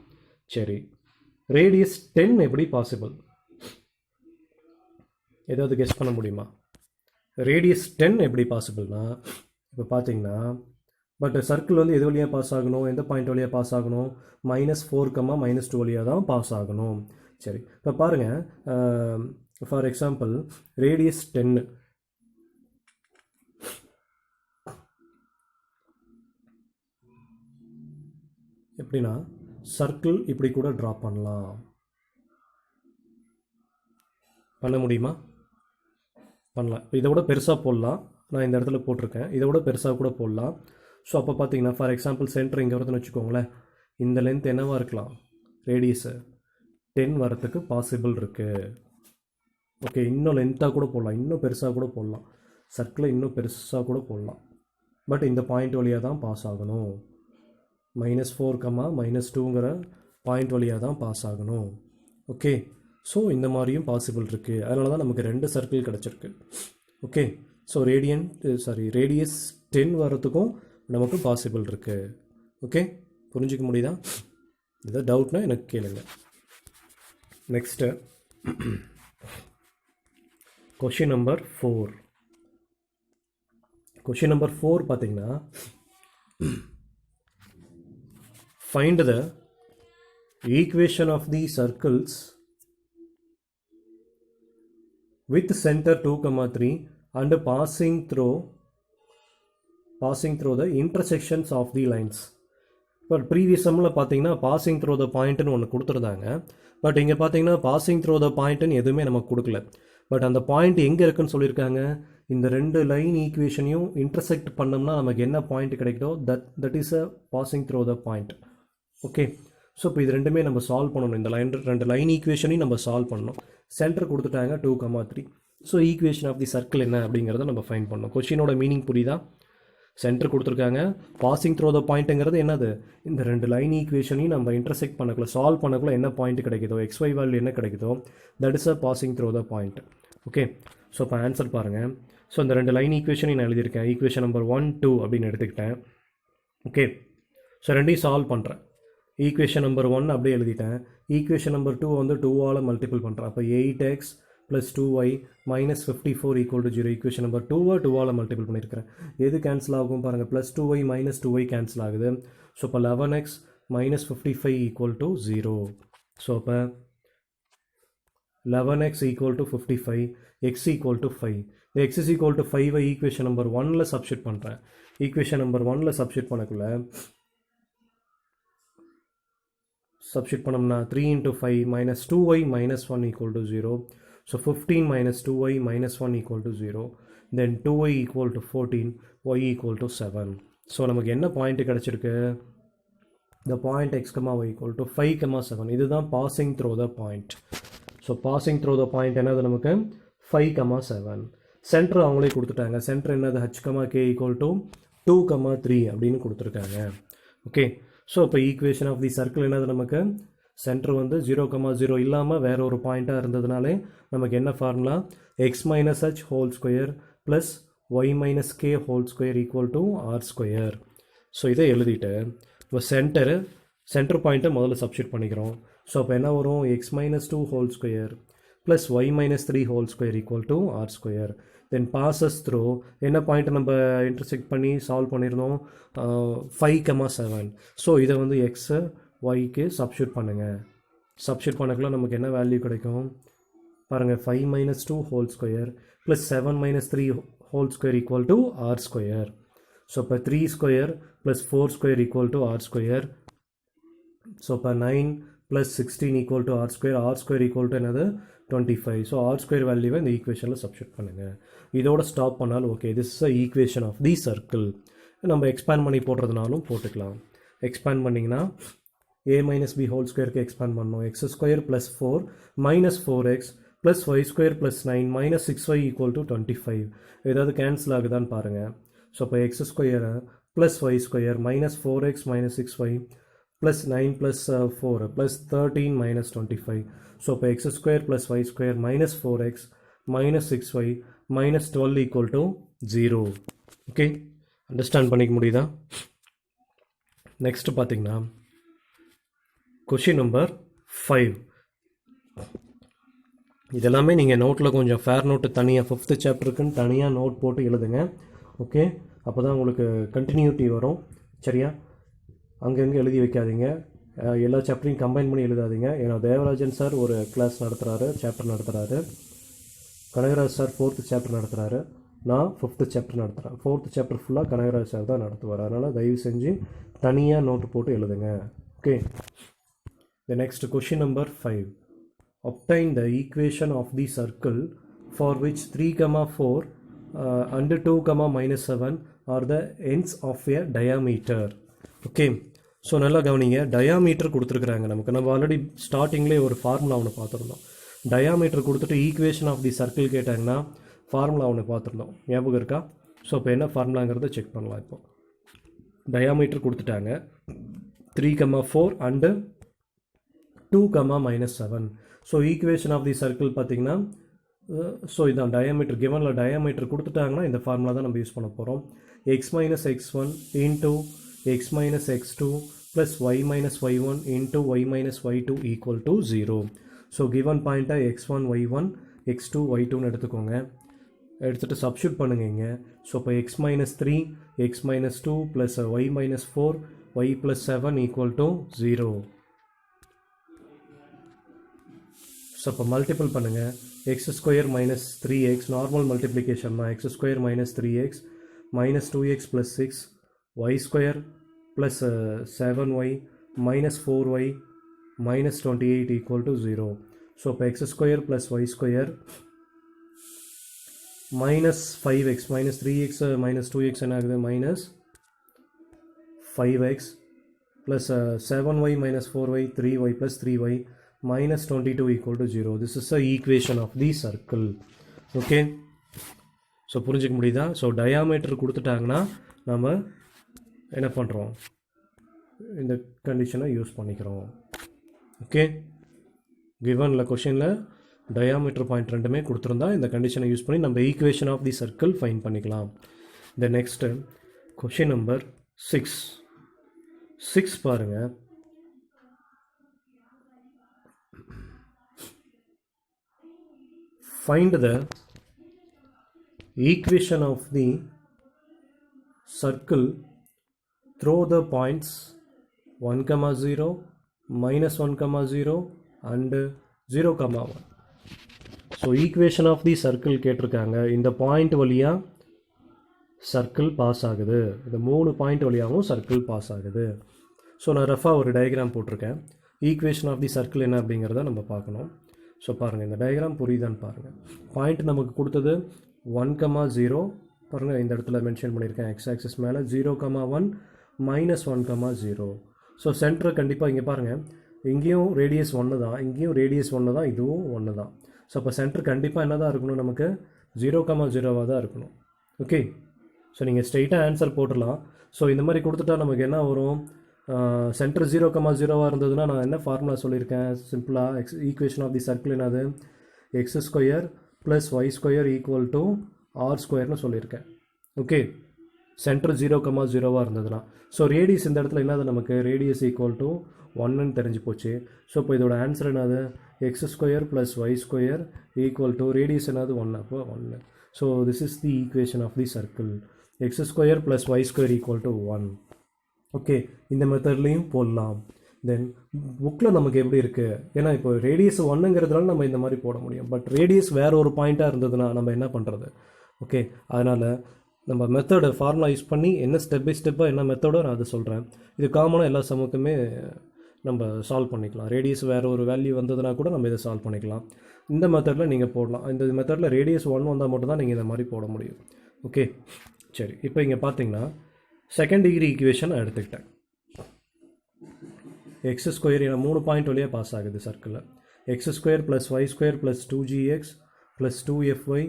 சரி, ரேடியஸ் 10 எப்படி பாசிபிள், ஏதாவது கெஸ் பண்ண முடியுமா? ரேடியஸ் 10 எப்படி பாசிபிள்னா, இப்போ பார்த்தீங்கன்னா பட் சர்க்கிள் வந்து எது வழியாக பாஸ் ஆகணும், எந்த பாயிண்ட் வழியாக பாஸ் ஆகணும், -4, -2 வழியாக தான் பாஸ் ஆகணும். சரி, இப்போ பாருங்கள், ஃபார் எக்ஸாம்பிள் ரேடியஸ் 10, எப்படின்னா சர்க்கிள் இப்படி கூட ட்ரா பண்ணலாம், பண்ண முடியுமா? பண்ணலாம். இதை விட பெருசாக போடலாம், நான் இந்த இடத்துல போட்டிருக்கேன், இதை விட பெருசாக கூட போடலாம். ஸோ அப்போ பார்த்தீங்கன்னா ஃபார் எக்ஸாம்பிள் சென்டர் இங்கே வருதுன்னு வச்சுக்கோங்களேன், இந்த லென்த் என்னவாக இருக்கலாம், ரேடியஸு 10 வரத்துக்கு பாசிபிள் இருக்குது. ஓகே, இன்னும் லென்த்தாக கூட போடலாம், இன்னும் பெருசாக கூட போடலாம், சர்க்கிளை இன்னும் பெருசாக கூட போடலாம். பட் இந்த பாயிண்ட் வழியாக தான் பாஸ் ஆகணும், -4, -2ங்கிற பாயிண்ட் வழியாக தான் பாஸ் ஆகணும். ஓகே, ஸோ இந்த மாதிரியும் பாசிபிள் இருக்குது. அதனால தான் நமக்கு 2 சர்க்கிள் கிடச்சிருக்கு. ஓகே, ஸோ ரேடியஸ் 10 வரத்துக்கும் நமக்கு பாசிபிள் இருக்குது. ஓகே, புரிஞ்சிக்க முடியுதா? ஏதாவது டவுட்னா எனக்கு கேளுங்க. Next question number 4. Question number 4 பார்த்தீங்கன்னா, find the equation of the circles with center 2, 3 and passing through the intersections of the lines. But previous சம்மில் பார்த்தீங்கன்னா பாசிங் த்ரோ த பாயிண்ட்டுன்னு ஒன்று கொடுத்துருந்தாங்க. பட் இங்கே பார்த்தீங்கன்னா பாசிங் த்ரோ த பாயிண்ட்டுன்னு எதுவுமே நமக்கு கொடுக்கல. பட் அந்த பாயிண்ட் எங்கே இருக்குன்னு சொல்லியிருக்காங்க, இந்த 2 லைன் ஈக்குவேஷனையும் இன்டர்செக்ட் பண்ணோம்னா நமக்கு என்ன பாயிண்ட் கிடைக்குதோ that is a passing through the point. Okay, so இப்போ இது ரெண்டுமே நம்ம சால்வ் பண்ணணும், இந்த 2 லைன் ஈக்குவேஷனையும் நம்ம சால்வ் பண்ணணும். சென்டர் கொடுத்துட்டாங்க 2, 3. So equation of the circle என்ன அப்படிங்கிறத நம்ம ஃபைண்ட் பண்ணணும். கொஷினோட மீனிங் புரியுதா? சென்டர் கொடுத்துருக்காங்க, பாசிங் த்ரோ த பாயிண்ட்டுங்கிறது என்னது, இந்த 2 லைன் ஈக்குவேஷனையும் நம்ம இன்டர்செக்ட் பண்ணக்குள்ள சால்வ் பண்ணக்குள்ள என்ன பாயிண்ட் கிடைக்குதோ, XY வேல்யூ என்ன கிடைக்குதோ that is a passing through the point. Okay, so இப்போ ஆன்சர் பாருங்கள். ஸோ இந்த 2 லைன் ஈக்குவேஷனையும் நான் எழுதியிருக்கேன், ஈக்குவேஷன் நம்பர் 1, 2 அப்படின்னு எடுத்துக்கிட்டேன். ஓகே, ஸோ ரெண்டையும் சால்வ் பண்ணுறேன். ஈக்குவேஷன் நம்பர் 1 அப்படியே எழுதிட்டேன், ஈக்குவேஷன் நம்பர் 2 வந்து 2ஆல் மல்டிபிள் பண்ணுறேன். அப்போ 8x + 2y - 54 = 0. Equation number 2ஆல் multiple பண்ணியிருக்கிறேன். எது கேன்சல் ஆகும் பாருங்கள், +2y - 2y கேன்சல் ஆகுது. ஸோ இப்போ 11x - 55 = 0. ஸோ அப்போ 11x equal to 55, x equal to 5. இந்த x is equal to 5 equation number 1ல சப்ஸ்டிட் பண்ணுறேன். ஈக்குவேஷன் நம்பர் 1ல சப்ஸ்டிட் பண்ணக்குள்ள சப்ஸ்டிட் பண்ணோம்னா 3 into 5 minus 2y minus 1 equal to 0. So 15 minus 2y minus 1 equal to 0. Then 2y equal to 14, y equal to 7. So நமக்கு என்ன point கிடைச்சிருக்கு? The point x, y equal to 5, 7. இதுதான் passing through the point. So passing through the point என்னது நமக்கு 5, 7. Centre அவங்களே கொடுத்துட்டாங்க. Centre என்னது h, k equal to 2, 3 அப்படின்னு கொடுத்துருக்காங்க. ஓகே, ஸோ இப்போ ஈக்குவேஷன் ஆஃப் தி சர்க்கிள் என்னது நமக்கு சென்டர் வந்து 0, 0 இல்லாமல் வேற ஒரு பாயிண்ட்டாக இருந்ததுனாலே நமக்கு என்ன formula x minus h whole square plus y minus k whole square equal to r square. So இதை எழுதிட்டு இப்போ சென்டர் பாயிண்ட்டை முதல்ல சப்ஸ்டிட் பண்ணிக்கிறோம். ஸோ அப்போ என்ன வரும் x minus 2 whole square plus y minus 3 whole square equal to r square. Then passes through என்ன பாயிண்ட்டை நம்ம இன்டர்செக்ட் பண்ணி சால்வ் பண்ணியிருந்தோம் 5, 7. ஸோ இதை வந்து எக்ஸை ஒய்க்கு சப்ஸ்டியூட் பண்ணுங்கள். சப்ஸ்டியூட் பண்ணக்குள்ள நமக்கு என்ன வேல்யூ கிடைக்கும் பாருங்கள் 5 minus 2 whole square plus 7 minus 3 whole square equal to r square. So இப்போ 3 square plus 4 square equal to r square. So இப்போ 9 plus 16 equal to r square. R square equal to என்னது 25. So R square வேல்யூவை இந்த ஈக்குவேஷனில் substitute பண்ணுங்கள். இதோட stop பண்ணாலும் okay. This is a equation of the circle. நம்ம எக்ஸ்பேண்ட் பண்ணி போடுறதுனாலும் போட்டுக்கலாம். எக்ஸ்பேண்ட் பண்ணிங்கன்னா a minus b ஹோல் ஸ்கொயருக்கு எக்ஸ்பேண்ட் பண்ணணும். X square plus 4 minus 4x plus y square plus 9 minus 6y equal to 25. ஏதாவது கேன்சல் ஆகுதான்னு பாருங்கள். ஸோ இப்போ x square plus y square minus 4x minus 6y plus 9 plus 4 plus 13 minus 25. So இப்போ x square plus y square minus 4x minus 6y minus 12 equal to 0. Okay, understand பண்ணிக்க முடியுதா? Next பார்த்தீங்கன்னா question number 5. இதெல்லாமே நீங்கள் நோட்டில் கொஞ்சம் fair note தனியாக 5th சாப்டருக்குன்னு தனியாக நோட் போட்டு எழுதுங்க. ஓகே, அப்போ தான் உங்களுக்கு கண்டினியூட்டி வரும். சரியா? அங்கங்கே எழுதி வைக்காதீங்க. எல்லா சாப்டரையும் கம்பைன் பண்ணி எழுதாதீங்க. ஏன்னா தேவராஜன் சார் ஒரு கிளாஸ் நடத்துகிறாரு, சாப்டர் நடத்துகிறாரு. கனகராஜ் சார் 4th சாப்டர் நடத்துகிறாரு. நான் 5th சாப்டர் நடத்துகிறேன். 4th சாப்டர் ஃபுல்லாக கனகராஜ் சார் தான் நடத்துவார். அதனால் தயவு செஞ்சு தனியாக நோட்டு போட்டு எழுதுங்க. Okay, the next question number 5. Obtain the equation of the circle for which 3, 4 and 2, minus 7 are the ends of a diameter. Okay, so நல்லா கவனிங்க. டயாமீட்டர் கொடுத்துருக்குறாங்க நமக்கு. நம்ம ஆல்ரெடி ஸ்டார்டிங்லேயே ஒரு ஃபார்முலா ஒன்று பார்த்துருந்தோம். டயாமீட்டர் கொடுத்துட்டு ஈக்குவேஷன் ஆஃப் தி சர்க்கிள் கேட்டாங்கன்னா ஃபார்முலா ஒன்று பார்த்துருந்தோம். ஞாபகம் இருக்கா? ஸோ இப்போ என்ன ஃபார்முலாங்கிறத செக் பண்ணலாம். இப்போ டயாமீட்டர் கொடுத்துட்டாங்க 3, 4 and 2, minus 7. So equation of the circle பார்த்தீங்கன்னா ஸோ இதான் டயாமீட்டர். கிவனில் டயாமீட்டர் கொடுத்துட்டாங்கன்னா இந்த ஃபார்முலா தான் நம்ம யூஸ் பண்ண போகிறோம். X minus x1 into x minus x2 plus y minus y1 into y minus y2 equal to 0. So given பாயிண்ட்டாக x1 y1 x2 y2ன்னு எடுத்துக்கோங்க. எடுத்துகிட்டு சப்ஸ்டியூட் பண்ணுங்க இங்கே. ஸோ இப்போ x minus 3 x minus 2 plus y minus 4 y plus 7 equal to 0. So இப்போ multiple பண்ணுங்கள். X square minus 3x normal multiplication தான். X square minus 3x minus 2x plus 6 y square plus 7y minus 4y minus 28 equal to 0. So இப்போ x square plus y square minus 5x minus 3x minus 2x என்ன ஆகுது minus 5x plus 7y minus 4y 3y plus 3y minus 22 equal to 0. This is the equation of the circle. Okay, so புரிஞ்சிக்க முடியுதா? So diameter கொடுத்துட்டாங்கன்னா நம்ம என்ன பண்ணுறோம், இந்த கண்டிஷனை use பண்ணிக்கிறோம். ஓகே, கிவனில் கொஷினில் டயாமீட்டர் பாயிண்ட் ரெண்டுமே கொடுத்துருந்தா இந்த கண்டிஷனை யூஸ் பண்ணி நம்ம equation of the circle find பண்ணிக்கலாம். இந்த நெக்ஸ்ட்டு கொஷின் நம்பர் 6 பாருங்கள். Find the equation of the circle through the points 1, 0, minus 1, 0 and 0, 1. So equation of the circle கேட்டிருக்காங்க. இந்த பாயிண்ட் வழியாக சர்க்கிள் பாஸ் ஆகுது, இந்த 3 பாயிண்ட் வழியாகவும் சர்க்கிள் பாஸ் ஆகுது. ஸோ நான் ரஃபாக ஒரு டயக்ராம் போட்டிருக்கேன். ஈக்குவேஷன் ஆஃப் தி சர்க்கிள் என்ன அப்படிங்கிறத நம்ம பார்க்கணும். ஸோ பாருங்கள், இந்த டயக்ராம் புரியுதான்னு பாருங்கள். பாயிண்ட் நமக்கு கொடுத்தது 1,0 பாருங்கள், இந்த இடத்துல மென்ஷன் பண்ணியிருக்கேன் எக்ஸ் ஆக்சிஸ் மேலே 0,1 -1,0. ஸோ சென்டர் கண்டிப்பாக இங்கே பாருங்கள், இங்கேயும் ரேடியஸ் 1 தான், இங்கேயும் ரேடியஸ் 1 தான், இதுவும் 1 தான். ஸோ அப்போ சென்டர் கண்டிப்பாக என்ன தான் இருக்கணும், நமக்கு 0,0 தான் இருக்கணும். ஓகே, ஸோ நீங்கள் ஸ்ட்ரெயிட்டாக ஆன்சர் போட்டுடலாம். ஸோ இந்த மாதிரி கொடுத்துட்டா நமக்கு என்ன வரும், சென்டர் 0,0 இருந்ததுன்னா நான் என்ன ஃபார்முலா சொல்லியிருக்கேன் சிம்பிளாக, ஈக்குவேஷன் ஆஃப் தி சர்க்கிள் என்னது, x² + y² = r² சொல்லியிருக்கேன். ஓகே, சென்டர் 0,0 இருந்ததுன்னா. ஸோ ரேடியஸ் இந்த இடத்துல என்னது, நமக்கு ரேடியஸ் = 1ன்னு தெரிஞ்சு போச்சு. ஸோ இப்போ இதோட ஆன்சர் என்னது, x² + y² = ரேடியஸ் என்னது 1, அப்போ 1. So this is the equation of the circle, x² + y² = 1. Okay, இந்த மெத்தட்லேயும் போடலாம். தென் புக்கில் நமக்கு எப்படி இருக்குது, ஏன்னா இப்போ ரேடியஸ் 1ங்கிறதுனால நம்ம இந்த மாதிரி போட முடியும். பட் ரேடியஸ் வேறு ஒரு பாயிண்ட்டாக இருந்ததுன்னா நம்ம என்ன பண்ணுறது. ஓகே, அதனால் நம்ம மெத்தடை ஃபார்முலா யூஸ் பண்ணி என்ன ஸ்டெப் பை ஸ்டெப்பாக என்ன மெத்தடோ நான் அதை சொல்கிறேன். இது காமனாக எல்லா சமுக்குமே நம்ம சால்வ் பண்ணிக்கலாம். ரேடியஸ் வேறு ஒரு வேல்யூ வந்ததுன்னா கூட நம்ம இதை சால்வ் பண்ணிக்கலாம். இந்த மெத்தடில் நீங்கள் போடலாம். இந்த மெத்தடில் ரேடியஸ் 1 வந்தால் மட்டும்தான் நீங்கள் இந்த மாதிரி போட முடியும். ஓகே, சரி, இப்போ இங்கே பார்த்தீங்கன்னா செகண்ட் டிகிரி ஈக்குவேஷன் நான் எடுத்துக்கிட்டேன். x² என 3 பாயிண்ட் வழியாக பாஸ் ஆகுது சர்க்கிளில். x² + y² + 2gx + 2fy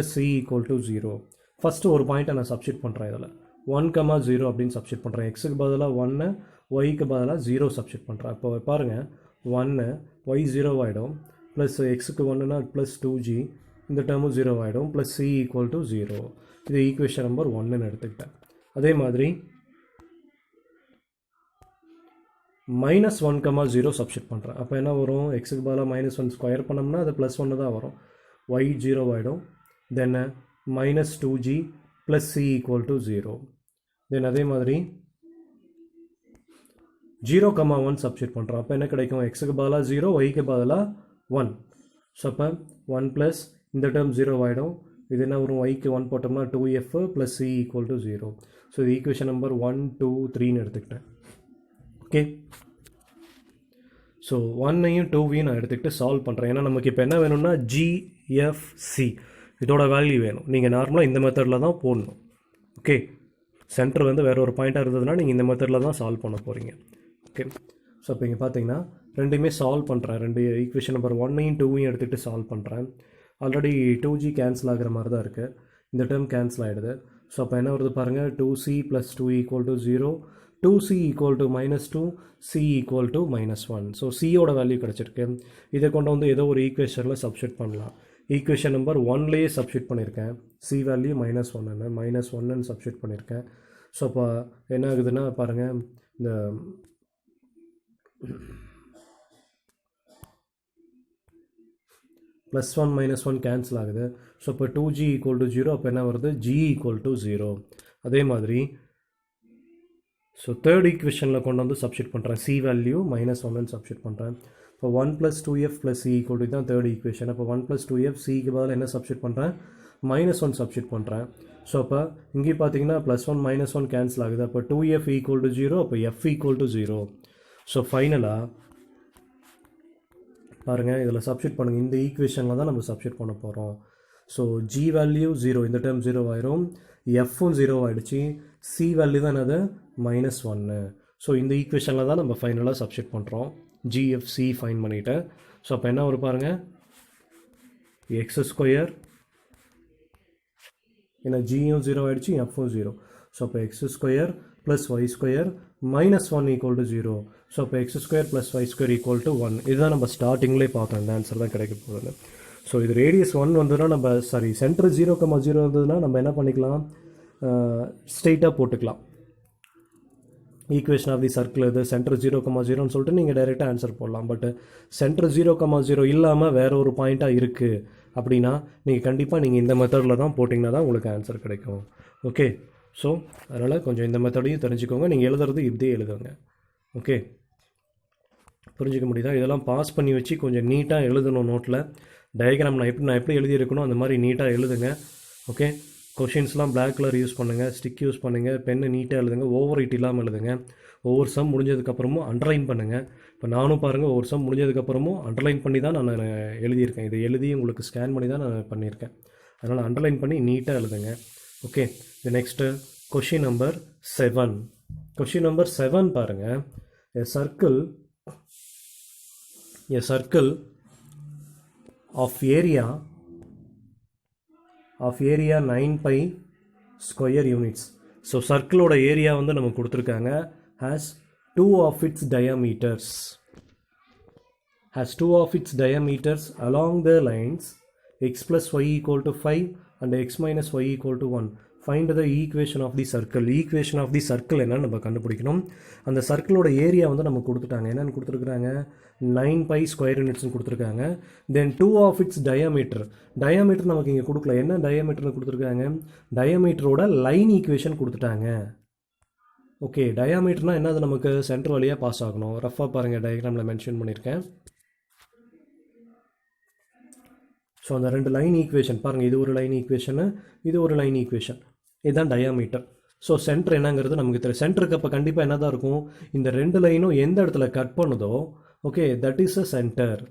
+ c = 0. First ஒரு பாயிண்ட்டை நான் சப்ஸ்டிட் பண்ணுறேன். இதில் 1,0 அப்படின்னு சப்ஸ்டிட் பண்ணுறேன். எக்ஸுக்கு பதிலாக 1, ஒய்க்கு பதிலாக 0 சப்ஸ்டிட் பண்ணுறேன். அப்போ பாருங்கள், 1 y 0 ஆகிடும், ப்ளஸ் எக்ஸுக்கு 1னா ப்ளஸ் 2g, இந்த டேர்மும் 0 ஆகிடும், ப்ளஸ் c = 0. இது ஈக்குவேஷன் நம்பர் 1ன்னு எடுத்துக்கிட்டேன். அதே மாதிரி -1,0 சப்ஸ்டிட் பண்ணுறேன். அப்போ என்ன வரும், எக்ஸுக்கு பதிலாக -1 ஸ்கொயர் பண்ணோம்னா அது +1 தான் வரும், y 0 ஆகிடும். தென் -2g + c = 0. தென் அதே மாதிரி 0,1 சப்ஸ்டிட் பண்ணுறோம். அப்போ என்ன கிடைக்கும், எக்ஸுக்கு பதிலாக 0, ஒய்க்கு பதிலாக 1. ஸோ அப்போ 1 ப்ளஸ் இந்த டேர்ம் 0 ஆகிடும். இது என்ன வரும், ஒய்க்கு 1 போட்டோம்னா 2f + c = 0. ஸோ இது ஈக்குவேஷன் நம்பர் 1, 2, 3ன்னு எடுத்துக்கிட்டேன். ஓகே, ஸோ 1ஐயும் 2வையும் நான் எடுத்துக்கிட்டு சால்வ் பண்ணுறேன். ஏன்னா நமக்கு இப்போ என்ன வேணும்னா GFC இதோட வேல்யூ வேணும். நீங்கள் நார்மலாக இந்த மெத்தடில் தான் போடணும். ஓகே, சென்டர் வந்து வேறு ஒரு பாயிண்ட்டாக இருந்ததுன்னா நீங்கள் இந்த மெத்தடில் தான் சால்வ் பண்ண போகிறீங்க. ஓகே, ஸோ இப்போ இங்கே பார்த்தீங்கன்னா ரெண்டுமே சால்வ் பண்ணுறேன். ரெண்டு ஈக்குவேஷன் நம்பர் 1ஐயும் 2வையும் எடுத்துகிட்டு சால்வ் பண்ணுறேன். ஆல்ரெடி 2g கேன்சல் ஆகிற மாதிரி தான் இருக்குது, இந்த டேர்ம் கேன்சல் ஆகிடுது. ஸோ அப்போ என்ன வருது பாருங்கள், 2c + 2 = 0, 2c = -2, c = -1. ஸோ சியோட வேல்யூ கிடச்சிருக்கு. இதை கொண்டு வந்து ஏதோ ஒரு ஈக்குவேஷனில் சப்ஸ்டிட் பண்ணலாம். ஈக்குவேஷன் நம்பர் 1லேயே சப்ஸ்டிட் பண்ணியிருக்கேன். சி வேல்யூ -1ன்னு சப்ஸ்டிட் பண்ணியிருக்கேன். ஸோ அப்போ என்ன ஆகுதுன்னா பாருங்கள், இந்த +1 -1 கேன்சல் ஆகுது. ஸோ இப்போ 2g = 0. அப்போ என்ன வருது, g = 0. அதே மாதிரி ஸோ தேர்ட் ஈக்குவேஷனில் கொண்டு வந்து சப்ஸ்டிட் பண்ணுறேன். சி வேல்யூ -1ன்னு சப்ஸ்டிட் பண்ணுறேன். இப்போ 1 + 2f + c = இதுதான் தேர்ட் ஈக்குவேஷன். அப்போ 1 + 2f, சிக்கு பதிலாக என்ன சப்ஸ்டிட் பண்ணுறேன், -1 சப்ஸ்டிட் பண்ணுறேன். ஸோ அப்போ இங்கே பார்த்தீங்கன்னா +1 -1 கேன்சல் ஆகுது. அப்போ 2f = 0, அப்போ f = 0. ஸோ ஃபைனலாக பாருங்கள், இதில் சப்ஸ்டிட் பண்ணுங்கள். இந்த ஈக்குவேஷனில் தான் நம்ம சப்ஸ்டிட் பண்ண போகிறோம். ஸோ g வேல்யூ 0, இந்த டேர்ம் 0 ஆயிரும், எஃப்பும் 0 ஆகிடுச்சு, சி வேல்யூ தான் என்னது -1. ஸோ இந்த ஈக்குவேஷனில் தான் நம்ம ஃபைனலாக சப்ஸ்டிட் பண்ணுறோம். GFC ஃபைன் பண்ணிவிட்டு, ஸோ அப்போ என்ன வரும் பாருங்கள், x², ஏன்னா ஜியும் 0 ஆகிடுச்சு, எஃப்பும் 0. ஸோ அப்போ x² + y² -1 = 0. ஸோ அப்போ x² + y² = 1. இதுதான் நம்ம ஸ்டார்டிங்லேயே பார்த்தோம், இந்த ஆன்சர் தான் கிடைக்க போகுது. ஸோ இது ரேடியஸ் 1 வந்ததுன்னா நம்ம சென்டர் 0,0 இருந்ததுன்னா நம்ம என்ன பண்ணிக்கலாம், ஸ்ட்ரெயிட்டாக போட்டுக்கலாம். ஈக்குவேஷன் ஆஃப் தி சர்க்கிள் இது சென்டர் 0,0ன்னு சொல்லிட்டு நீங்கள் டைரெக்டாக ஆன்சர் போடலாம். பட் சென்டர் 0,0 இல்லாமல் வேறு ஒரு பாயிண்ட்டாக இருக்குது அப்படின்னா நீங்கள் கண்டிப்பாக நீங்கள் இந்த மெத்தடில் தான் போட்டிங்கன்னா தான் உங்களுக்கு ஆன்சர் கிடைக்கும். ஓகே, ஸோ அதனால் கொஞ்சம் இந்த மெத்தடையும் தெரிஞ்சுக்கோங்க. நீங்கள் எழுதுறது இப்படியே எழுதுங்க. ஓகே, புரிஞ்சிக்க முடியுதா? இதெல்லாம் பாஸ் பண்ணி வச்சு கொஞ்சம் நீட்டாக எழுதணும் நோட்டில். டயக்ராம் நான் எப்படி எழுதியிருக்கணும் அந்த மாதிரி நீட்டாக எழுதுங்க. ஓகே, கொஷின்ஸ்லாம் பிளாக் கலர் யூஸ் பண்ணுங்கள், ஸ்டிக் யூஸ் பண்ணுங்கள், பெண்ணை நீட்டாக எழுதுங்க, ஓவர் ரைட் இல்லாமல் எழுதுங்க. ஒவ்வொரு சம் முடிஞ்சதுக்கப்புறமும் அண்டர்லைன் பண்ணுங்கள். இப்போ நானும் பாருங்கள் ஒவ்வொரு சம் முடிஞ்சதுக்கப்புறமும் அண்டர்லைன் பண்ணி தான் நான் எழுதியிருக்கேன். இதை எழுதி உங்களுக்கு ஸ்கேன் பண்ணி தான் நான் பண்ணியிருக்கேன். அதனால் அண்டர்லைன் பண்ணி நீட்டாக எழுதுங்க. ஓகே, இது next question number 7. Question number 7 பாருங்கள். A circle of area 9 pi square units. So சர்க்கிளோட ஏரியா வந்து நமக்கு கொடுத்துருக்காங்க. has 2 of its diameters along the lines x plus y equal to 5 and x minus y equal to 1. Find the equation of the circle. Equation of the circle என்னன்னு நம்ம கண்டுபிடிக்கணும். அந்த சர்க்கிளோட area வந்து நமக்கு கொடுத்துட்டாங்க. என்னென்னு கொடுத்துருக்குறாங்க? 9 pi square unitsன்னு கொடுத்துருக்காங்க. தென் 2 of its diameter நமக்கு இங்கே கொடுக்கல. என்ன டயாமீட்டர்னு கொடுத்துருக்காங்க? டயாமீட்டரோட லைன் ஈக்குவேஷன் கொடுத்துட்டாங்க. ஓகே, டயாமீட்டர்னால் என்னது? நமக்கு சென்டர் வழியாக பாஸ் ஆகணும். ரஃபாக பாருங்கள், டயக்ராமில் மென்ஷன் பண்ணியிருக்கேன். ஸோ அந்த ரெண்டு லைன் ஈக்குவேஷன் பாருங்கள், இது ஒரு லைன் ஈக்குவேஷனு, இது ஒரு லைன் ஈக்குவேஷன். இதுதான் டயாமீட்டர். ஸோ சென்டர் என்னங்கிறது நமக்கு தெரியும். சென்டருக்கு அப்போ கண்டிப்பாக என்ன தான் இருக்கும்? இந்த ரெண்டு லைனும் எந்த இடத்துல கட் பண்ணுதோ, okay, that is a centre.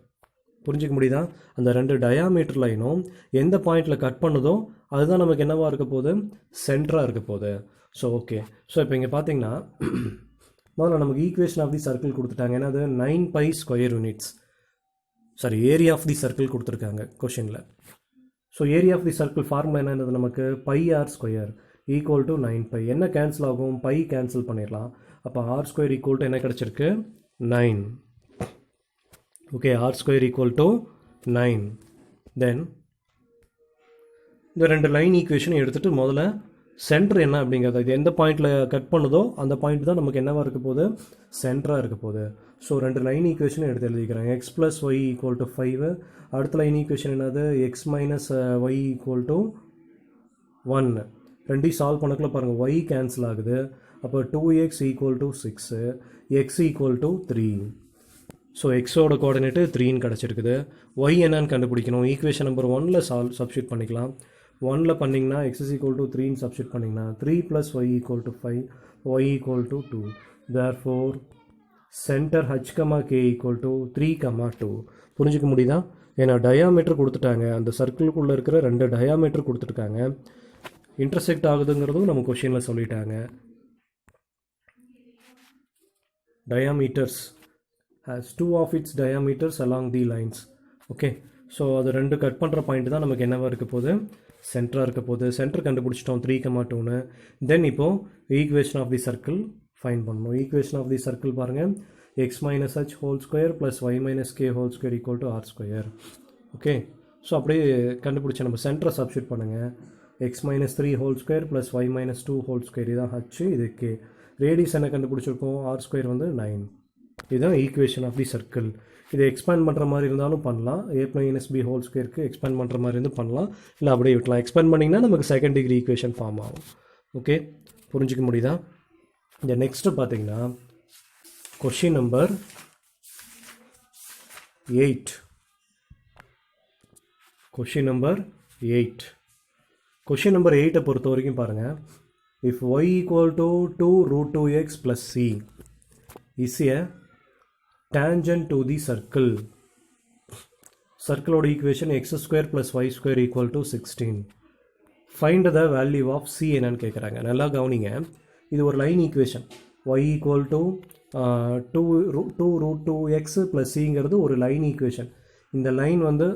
புரிஞ்சிக்க முடியுதா? அந்த ரெண்டு டயாமீட்டர் லைனும் எந்த பாயிண்டில் கட் பண்ணுதோ அதுதான் நமக்கு என்னவாக இருக்க போகுது? சென்டராக இருக்க போகுது. ஸோ ஓகே, ஸோ இப்போ இங்கே பார்த்தீங்கன்னா முதல்ல நமக்கு ஈக்குவேஷன் ஆஃப் தி சர்க்கிள் கொடுத்துட்டாங்க. என்னது? 9 pi square units. Sorry, area of the circle கொடுத்துருக்காங்க கொஷினில். So area of the circle formula என்னது? நமக்கு pi r square equal to 9 pi. என்ன கேன்சல் ஆகும்? பை கேன்சல் பண்ணிடலாம். அப்போ ஆர் ஸ்கொயர் ஈக்குவல் டு என்ன கிடச்சிருக்கு? 9. Okay, r square equal to 9. Then இந்த ரெண்டு லைன் ஈக்குவேஷனும் எடுத்துகிட்டு முதல்ல சென்டர் என்ன அப்படிங்கிறது, இது எந்த பாயிண்டில் கட் பண்ணுதோ அந்த பாயிண்ட் தான் நமக்கு என்னவாக இருக்க போகுது? சென்டராக இருக்க போகுது. ஸோ ரெண்டு லைன் ஈக்குவேஷனும் எடுத்து எழுதிக்கிறேன். X plus y equal to 5. அடுத்த லைன் ஈக்குவேஷன் என்னது? X minus y equal to 1. ரெண்டையும் சால்வ் பண்ணக்குள்ள பாருங்கள், ஒய் கேன்சல் ஆகுது. அப்போ 2x equal to 6, X equal to 3. So எக்ஸோட கோஆர்டினேட்டு 3ன்னு கிடச்சிருக்குது. ஒய் என்னன்னு கண்டுபிடிக்கணும். ஈக்குவேஷன் நம்பர் 1ல் சப்ஸ்டியூட் பண்ணிக்கலாம். 1ல் பண்ணிங்கன்னா எக்ஸ் இஸ் ஈக்குவல் டு 3ன்னு சப்ஸ்டியூட் பண்ணிங்கன்னா 3 + y equal to 5, y equal to 2. Therefore centre h, k equal to 3, 2. புரிஞ்சிக்க முடியுதா? ஏன்னா டயாமீட்டர் கொடுத்துட்டாங்க. அந்த சர்க்கிளுக்குள்ளே இருக்கிற ரெண்டு டயாமீட்டர் கொடுத்துருக்காங்க. இன்டர்செக்ட் ஆகுதுங்கிறதும் நம்ம கொஷினில் சொல்லிட்டாங்க. diameters has 2 of its diameters along the lines. Okay, so அது ரெண்டு கட் பண்ணுற பாயிண்ட் தான் நமக்கு என்னவாக இருக்க போகுது? சென்டராக இருக்க போகுது. சென்டர் கண்டுபிடிச்சிட்டோம் 3, 2ன்னு. தென் இப்போது equation of the circle find பண்ணணும். ஈக்குவேஷன் ஆஃப் தி சர்க்கிள் பாருங்கள், x minus h whole square plus y minus k whole square equal to r square. Okay, so அப்படியே கண்டுபிடிச்ச நம்ம சென்டரை சப்ஸ்டியூட் பண்ணுங்கள். X minus 3 whole square plus y minus 2 whole square, இதுதான் h, இது k. Radius என்ன கண்டுபிடிச்சிருக்கோம்? ஆர் ஸ்கொயர் வந்து 9. இதுதான் ஈக்குவேஷன் ஆஃப் தி சர்க்கிள். இதை எக்ஸ்பேண்ட் பண்ணுற மாதிரி இருந்தாலும் பண்ணலாம். a மைனஸ் பி ஹோல் ஸ்கொயருக்கு எக்ஸ்பேண்ட் பண்ணுற மாதிரி இருந்து பண்ணலாம், இல்லை அப்படியே விட்டலாம். எக்ஸ்பேண்ட் பண்ணிங்கன்னா நமக்கு செகண்ட் டிகிரி ஈக்குவேஷன் ஃபார்ம் ஆகும். ஓகே, புரிஞ்சிக்க முடியுதா? இந்த நெக்ஸ்ட்டு பார்த்தீங்கன்னா கொஷின் நம்பர் 8. கொஷின் நம்பர் 8 பொறுத்த வரைக்கும் பாருங்கள். If y equal to 2√2x + c is a tangent to the circle. சர்க்கிளோட ஈக்குவேஷன் x square plus y square equal to 16. Find the value of c என்னன்னு கேட்குறாங்க. நல்லா கவனிங்க, இது ஒரு line equation. y equal to 2√2x + cங்கிறது ஒரு லைன் ஈக்குவேஷன். இந்த லைன் வந்து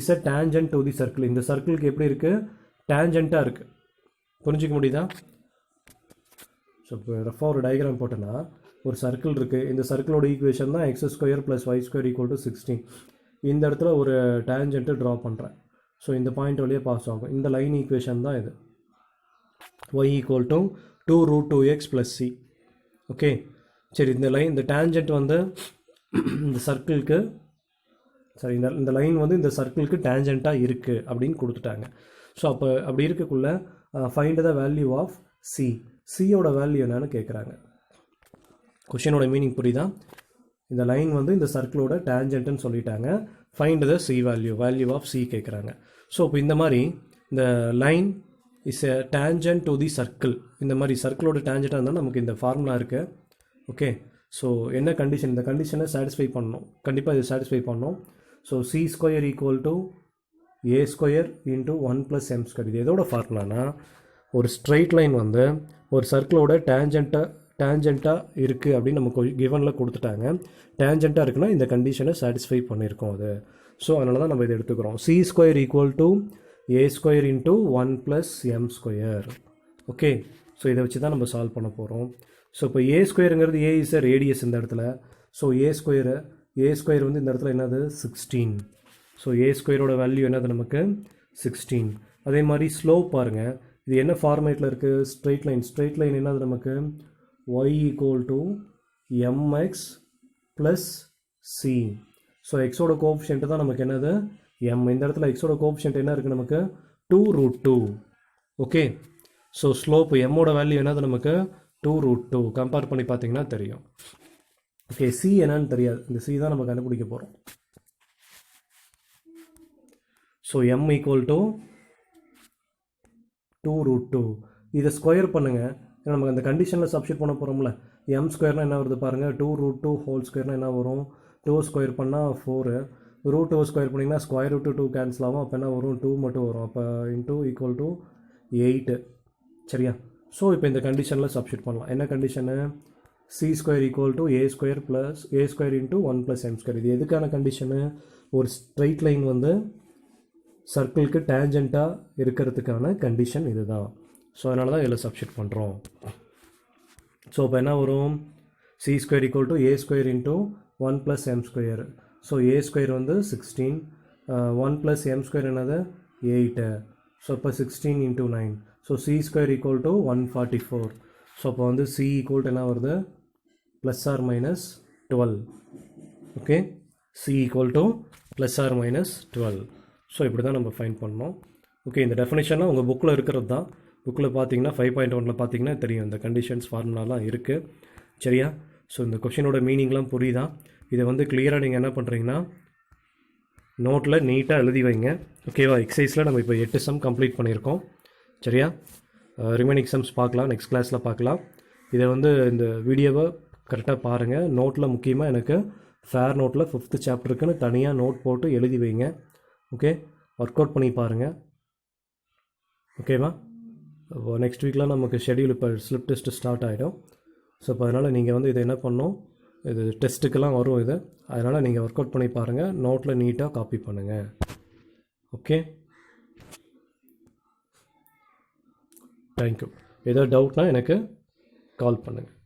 is a tangent to the circle. இந்த சர்க்கிளுக்கு எப்படி இருக்குது? டேஞ்சண்ட்டாக இருக்குது. புரிஞ்சிக்க முடியுதா? ஸோ இப்போ ரஃபாக ஒரு டயக்ராம் போட்டோன்னா ஒரு சர்க்கிள் இருக்குது. இந்த சர்க்கிளோட ஈக்குவேஷன் தான் x square plus y square equal to 16. இந்த இடத்துல ஒரு டேஞ்சண்ட்டு ட்ரா பண்ணுறேன். ஸோ இந்த பாயிண்ட் வழியாக பாஸ் ஆகும். இந்த லைன் ஈக்குவேஷன் தான் இது. y equal to 2√2x + c. Okay, சரி, இந்த டேஞ்சண்ட் வந்து இந்த சர்க்கிளுக்கு சரி இந்த லைன் வந்து இந்த சர்க்கிளுக்கு டேஞ்சண்ட்டாக இருக்குது அப்படின்னு கொடுத்துட்டாங்க. ஸோ அப்படி இருக்கக்குள்ள find the value of c. சியோட வேல்யூ என்னன்னு கேட்குறாங்க. கொஷினோட மீனிங் புரியுதா? இந்த லைன் வந்து இந்த சர்க்கிளோட டேஞ்சன்ட்னு சொல்லிட்டாங்க. Find the c value of c கேட்குறாங்க. ஸோ இப்போ இந்த மாதிரி இந்த line is a tangent to the circle, இந்த மாதிரி சர்க்கிளோட டேஞ்சண்ட்டாக இருந்தால் நமக்கு இந்த ஃபார்முலா இருக்குது. ஓகே, ஸோ என்ன கண்டிஷன், இந்த கண்டிஷனை சாட்டிஸ்ஃபை பண்ணணும், கண்டிப்பாக இது சாட்டிஸ்ஃபை பண்ணணும். So C square equal to A square into 1 + m square. இது எதோட ஃபார்முலானா, ஒரு ஸ்ட்ரைட் லைன் வந்து ஒரு சர்க்கிளோட டேஞ்சண்ட்டாக இருக்குது அப்படின்னு நமக்கு கிவனில் கொடுத்துட்டாங்க. டேஞ்சண்ட்டாக இருக்குன்னா இந்த கண்டிஷனை சாட்டிஸ்ஃபை பண்ணியிருக்கோம் அது. ஸோ அதனால தான் நம்ம இதை எடுத்துக்கிறோம். C square equal to A square into 1 + m square. Okay, so இதை வச்சு தான் நம்ம சால்வ் பண்ண போகிறோம். ஸோ இப்போ ஏ ஸ்கொயருங்கிறது ஏ இஸ் ரேடியஸ் இந்த இடத்துல. ஸோ ஏ ஸ்கொயர் வந்து இந்த இடத்துல என்னது 16. ஸோ ஏ ஸ்கொயரோட வேல்யூ என்னது நமக்கு 16. அதே மாதிரி ஸ்லோப் பாருங்கள், இது என்ன ஃபார்மேட்டில் இருக்குது, ஸ்ட்ரெயிட் லைன் என்னது நமக்கு y = mx + c. ஸோ எக்ஸோட கோஎஃபிஷியன்ட் தான் நமக்கு என்னது m. இந்த இடத்துல எக்ஸோட கோஎஃபிஷியன்ட் என்ன இருக்குது நமக்கு 2√2. ஓகே, ஸோ ஸ்லோப் எம்மோட வேல்யூ என்னது நமக்கு 2√2. கம்பேர் பண்ணி பார்த்தீங்கன்னா தெரியும். ஓகே, சி என்னன்னு தெரியாது, இந்த சி தான் நம்ம கண்டுபிடிக்க போகிறோம். So m = 2√2. இதை ஸ்கொயர் பண்ணுங்கள், ஏன்னா நமக்கு அந்த கண்டிஷனில் சப்ஸ்டிட் பண்ண போகிறோம்ல. m ஸ்கொயர்னால் என்ன வருது பாருங்கள், 2√2 ஹோல் ஸ்கொயர்னால் என்ன வரும், 2 ஸ்கொயர் பண்ணால் 4, √2 ஸ்கொயர் பண்ணிங்கன்னா ஸ்கொயர் ரூட் 2 கேன்சல் ஆகும். அப்போ என்ன வரும், 2 மட்டும் வரும். அப்போ இன்ட்டு = 8. சரியா? ஸோ இப்போ இந்த கண்டிஷனில் சப்ஸ்டிட் பண்ணலாம். என்ன condition, C square equal to A square into 1 + m square. இது எதுக்கான கண்டிஷனு, ஒரு ஸ்ட்ரைட் லைன் வந்து சர்க்கிளுக்கு டேஞ்சண்ட்டாக இருக்கிறதுக்கான கண்டிஷன் இது தான். ஸோ அதனால தான் இதில் சப்ஸ்டிட் பண்ணுறோம். ஸோ இப்போ என்ன வரும், C square equal to A square into 1 + m square. So A square வந்து 16, 1 + m ஸ்கொயர் என்னது 8. ஸோ இப்போ 16 × 9. So C square equal to 144. So அப்போ வந்து சி ஈக்குவல் டு என்ன வருது ±12. Okay, C equal to ±12. So இப்படி தான் நம்ம ஃபைண்ட் பண்ணோம். ஓகே, இந்த டெஃபினேஷன்லாம் உங்கள் புக்கில் இருக்கிறது தான். புக்கில் பார்த்தீங்கன்னா 5.1 பார்த்தீங்கன்னா தெரியும், இந்த கண்டிஷன்ஸ் ஃபார்முலாலாம் இருக்குது. சரியா? ஸோ இந்த கொஷினோட மீனிங்லாம் புரியுதா? இதை வந்து கிளியராக நீங்கள் என்ன பண்ணுறீங்கன்னா நோட்டில் நீட்டாக எழுதி வைங்க. ஓகேவா? எக்ஸசைஸில் நம்ம இப்போ 8 சம் கம்ப்ளீட் பண்ணியிருக்கோம். சரியா? ரிமைனிங் சம்ஸ் பார்க்கலாம், நெக்ஸ்ட் கிளாஸில் பார்க்கலாம். இதை வந்து இந்த வீடியோவை கரெக்டாக பாருங்கள். நோட்டில் முக்கியமாக எனக்கு ஃபேர் நோட்டில் 5th சாப்டருக்குன்னு தனியாக நோட் போட்டு எழுதி வைங்க. ஓகே, ஒர்க் அவுட் பண்ணி பாருங்கள். ஓகேவா? நெக்ஸ்ட் வீக்கில் நமக்கு ஷெடியூல் இப்போ ஸ்லிப் டெஸ்ட்டு ஸ்டார்ட் ஆகிடும். ஸோ இப்போ அதனால் நீங்கள் வந்து இதை என்ன பண்ணணும், இது டெஸ்ட்டுக்கெல்லாம் வரும் இது, அதனால் நீங்கள் ஒர்க் அவுட் பண்ணி பாருங்கள். நோட்டில் நீட்டாக காப்பி பண்ணுங்கள். Okay, thank you. ஏதோ டவுட்னால் எனக்கு கால் பண்ணுங்கள்.